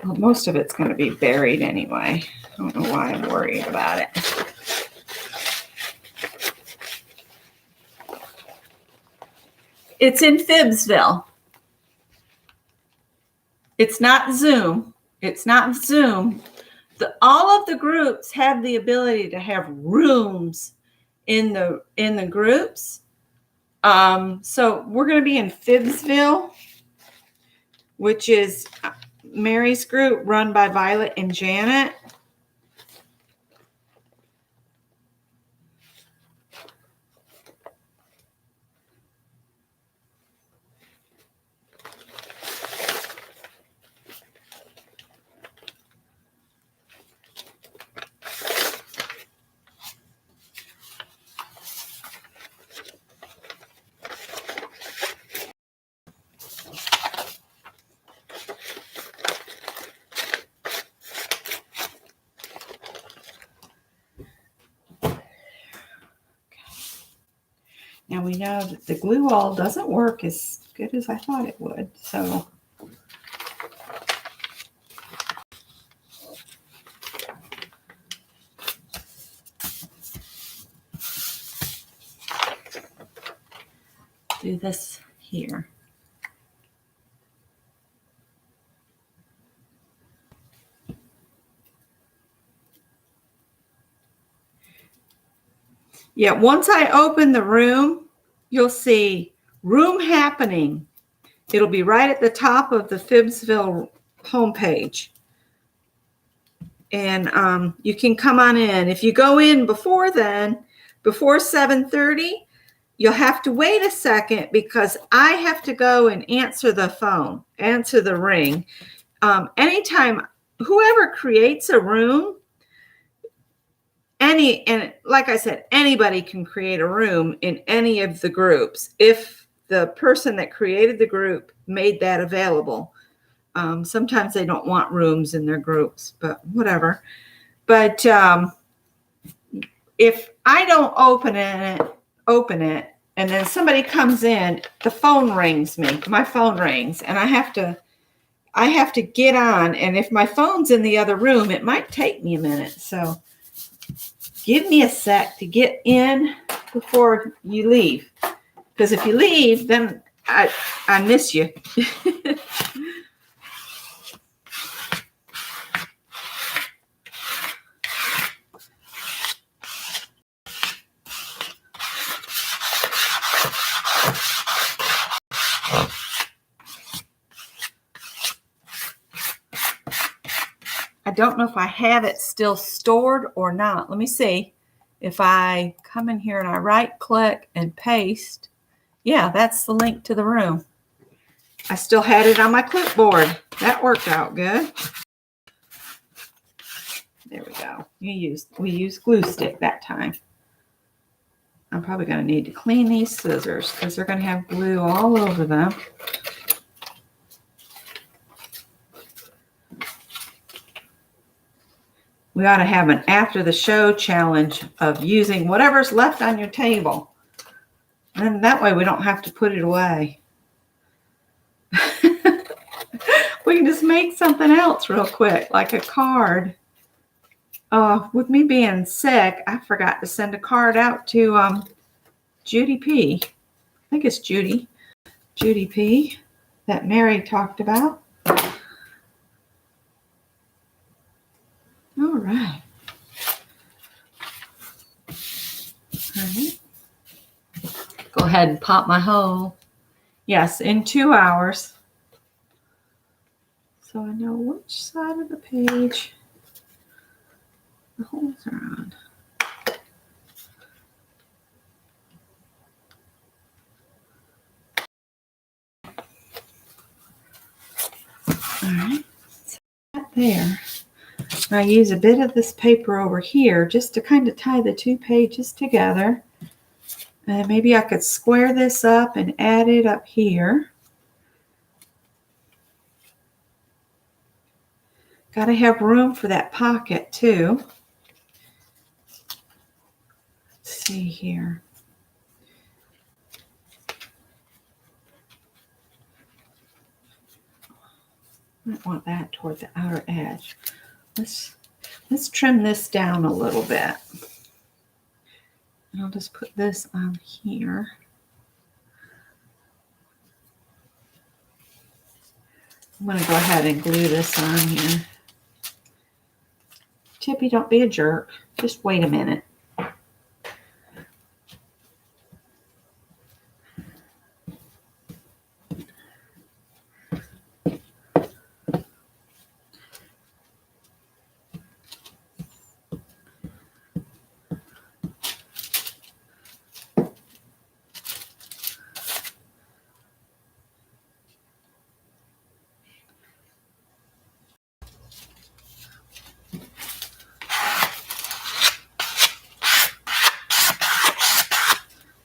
[SPEAKER 1] Well, most of it's going to be buried anyway. I don't know why I'm worried about it. It's in Phibbsville. It's not Zoom. It's not Zoom. All of the groups have the ability to have rooms in the groups. So we're going to be in Phibbsville, which is Mary's group run by Violet and Janet. Now we know that the glue all doesn't work as good as I thought it would, so do this here. Yeah, once I open the room, you'll see room happening. It'll be right at the top of the Phibbsville homepage. And you can come on in. If you go in before then, before 7:30, you'll have to wait a second because I have to go and answer the phone, answer the ring. Anytime, whoever creates a room, and like I said, anybody can create a room in any of the groups if the person that created the group made that available. Sometimes they don't want rooms in their groups, but whatever. But if I don't open it, and then somebody comes in, the phone rings me. My phone rings, and I have to get on. And if my phone's in the other room, it might take me a minute. So give me a sec to get in before you leave. Because if you leave, then I miss you. don't know if I have it still stored or not. Let me see. If I come in here and I right click and paste, yeah, that's the link to the room. I still had it on my clipboard. That worked out good. There we go. We used glue stick that time. I'm probably going to need to clean these scissors because they're going to have glue all over them. We ought to have an after the show challenge of using whatever's left on your table. And that way we don't have to put it away. We can just make something else real quick, like a card. With me being sick, I forgot to send a card out to Judy P. I think it's Judy P. that Mary talked about. All right. All right. Go ahead and pop my hole. Yes, in 2 hours. So I know which side of the page the holes are on. All right, so that there. I use a bit of this paper over here just to kind of tie the two pages together. And maybe I could square this up and add it up here. Got to have room for that pocket too. Let's see here. I might want that toward the outer edge. Let's trim this down a little bit. And I'll just put this on here. I'm going to go ahead and glue this on here. Tippy, don't be a jerk. Just wait a minute.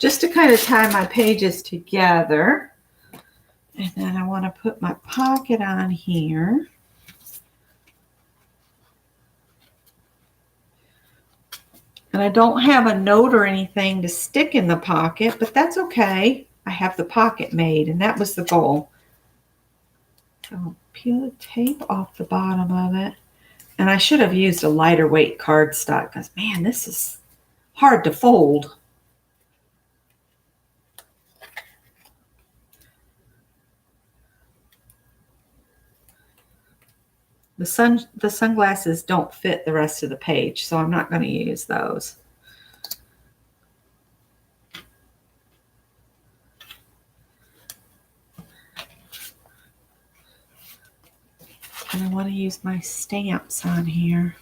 [SPEAKER 1] Just to kind of tie my pages together. And then I want to put my pocket on here. And I don't have a note or anything to stick in the pocket, but that's okay. I have the pocket made, and that was the goal. So I'll peel the tape off the bottom of it. And I should have used a lighter weight cardstock because, man, this is hard to fold. The sunglasses don't fit the rest of the page, so I'm not going to use those. And I want to use my stamps on here.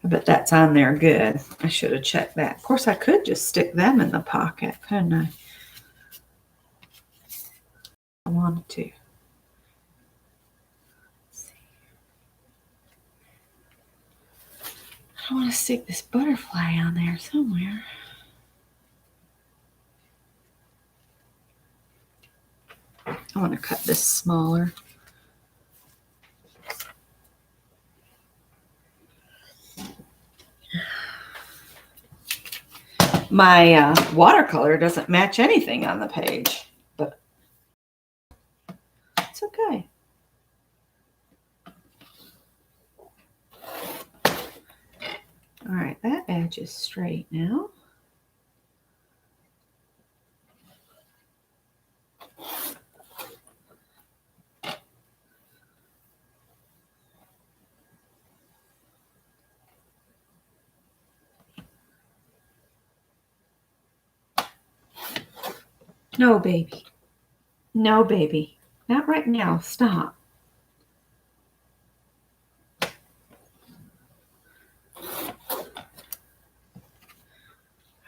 [SPEAKER 1] I bet that's on there good. I should have checked that. Of course, I could just stick them in the pocket, couldn't I? I wanted to. I want to stick this butterfly on there somewhere. I want to cut this smaller. My watercolor doesn't match anything on the page, but it's okay. All right, that edge is straight now. No, baby. No, baby. Not right now. Stop.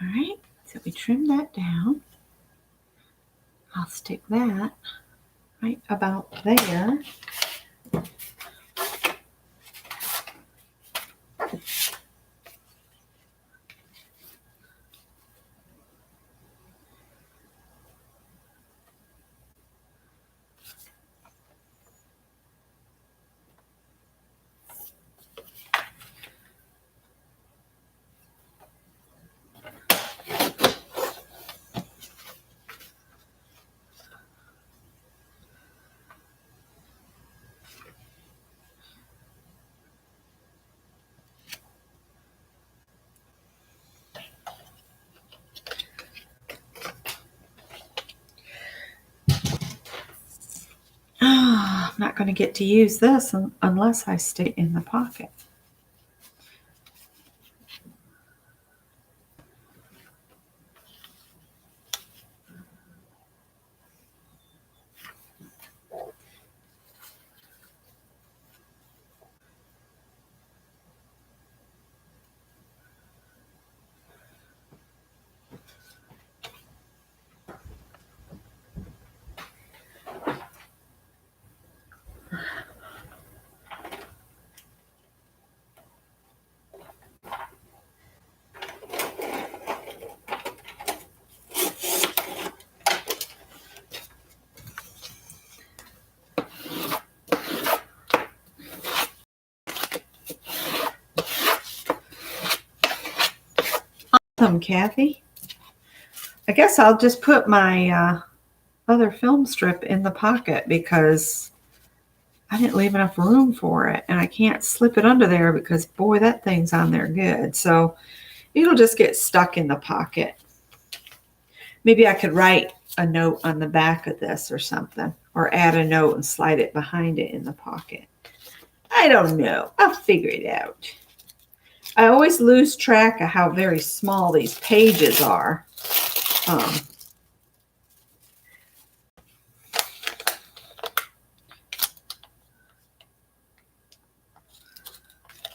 [SPEAKER 1] All right, so we trim that down. I'll stick that right about there. I'm not going to get to use this unless I stick it in the pocket. Awesome, Kathy. I guess I'll just put my other film strip in the pocket because I didn't leave enough room for it, and I can't slip it under there because, boy, that thing's on there good. So it'll just get stuck in the pocket. Maybe I could write a note on the back of this or something, or add a note and slide it behind it in the pocket. I don't know. I'll figure it out. I always lose track of how very small these pages are.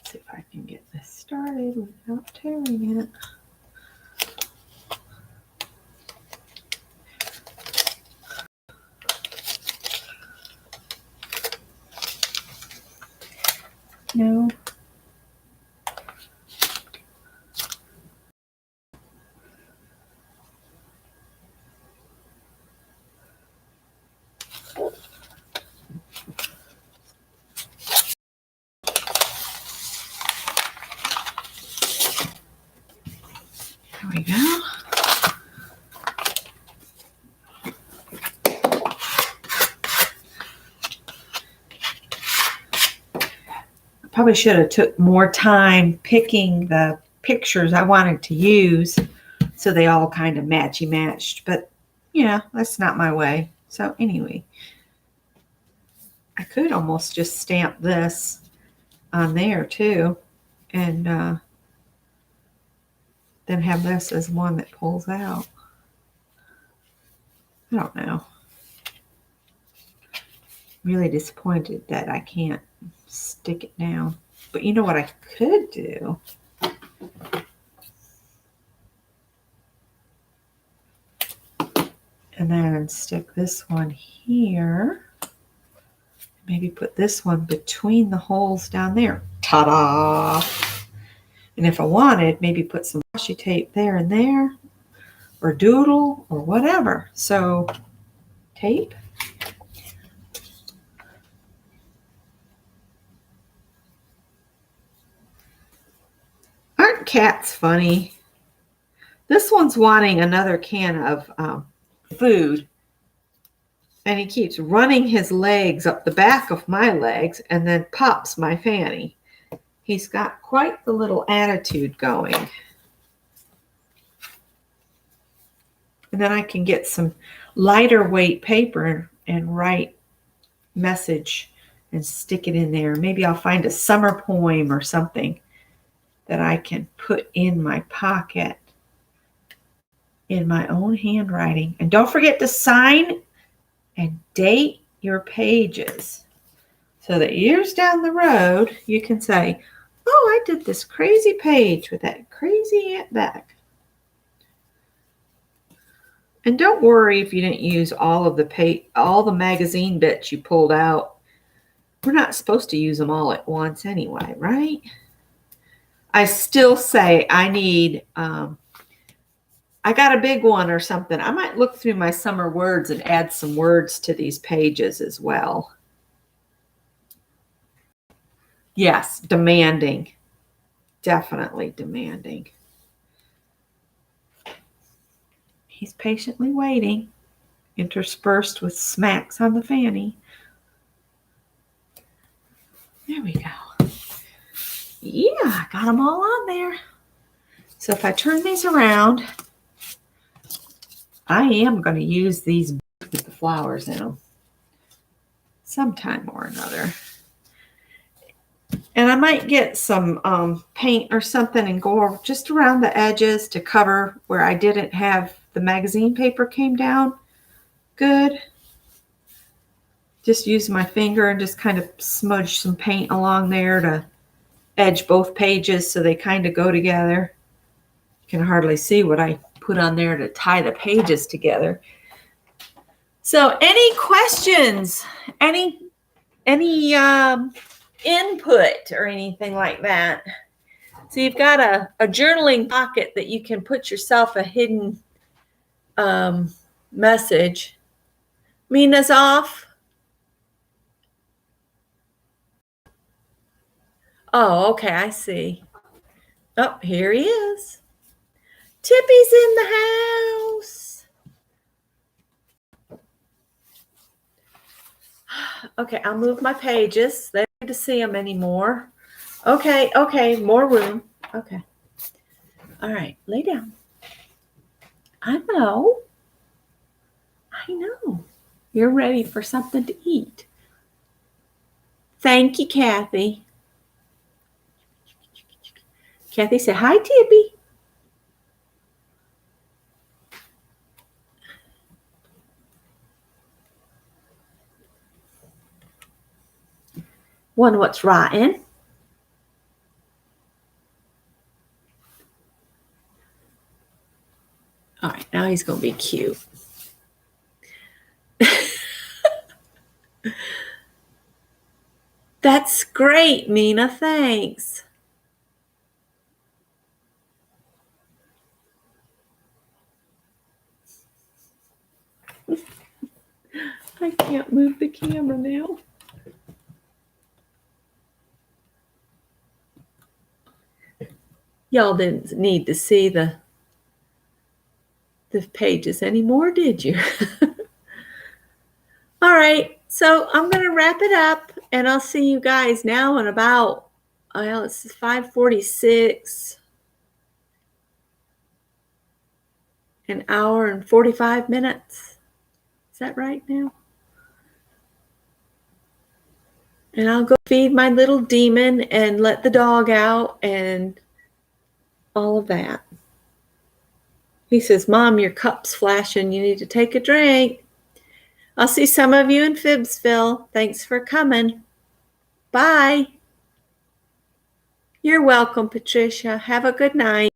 [SPEAKER 1] See if I can get this started without tearing it. No. There we go. Probably should have took more time picking the pictures I wanted to use so they all kind of matchy-matched, but yeah, that's not my way. So anyway, I could almost just stamp this on there too, and then have this as one that pulls out. I don't know. Really disappointed that I can't stick it down. But you know what I could do? And then stick this one here. Maybe put this one between the holes down there. Ta-da! And if I wanted, maybe put some washi tape there and there, or doodle, or whatever. So, tape. Aren't cats funny? This one's wanting another can of food, and he keeps running his legs up the back of my legs and then pops my fanny. He's got quite the little attitude going. And then I can get some lighter weight paper and write message and stick it in there. Maybe I'll find a summer poem or something that I can put in my pocket in my own handwriting. And don't forget to sign and date your pages so that years down the road you can say, oh, I did this crazy page with that crazy Aunt Beck. And don't worry if you didn't use all the magazine bits you pulled out. We're not supposed to use them all at once anyway, right? I still say I need, I got a big one or something. I might look through my summer words and add some words to these pages as well. Yes, demanding. Definitely demanding. He's patiently waiting, interspersed with smacks on the fanny. There we go. Yeah, I got them all on there. So if I turn these around, I am going to use these with the flowers in them sometime or another. And I might get some paint or something and go just around the edges to cover where I didn't have the magazine paper came down good. Just use my finger and just kind of smudge some paint along there to edge both pages so they kind of go together. You can hardly see what I put on there to tie the pages together. So any questions? Any input or anything like that? So you've got a journaling pocket that you can put yourself a hidden message. Mina's off. Oh, okay, I see. Oh, here he is. Tippy's in the house. Okay, I'll move my pages. They don't need to see them anymore. Okay, more room. Okay. All right, lay down. I know. You're ready for something to eat. Thank you, Kathy. Kathy said, hi, Tippy. Wonder what's rotten. All right, now he's going to be cute. That's great, Mina. Thanks. I can't move the camera now. Y'all didn't need to see the pages anymore, did you? All right, so I'm going to wrap it up, and I'll see you guys now in about, well, it's 5:46. An hour and 45 minutes. Is that right now? And I'll go feed my little demon and let the dog out and all of that. He says, Mom, your cup's flashing. You need to take a drink. I'll see some of you in Phibbsville. Thanks for coming. Bye. You're welcome, Patricia. Have a good night.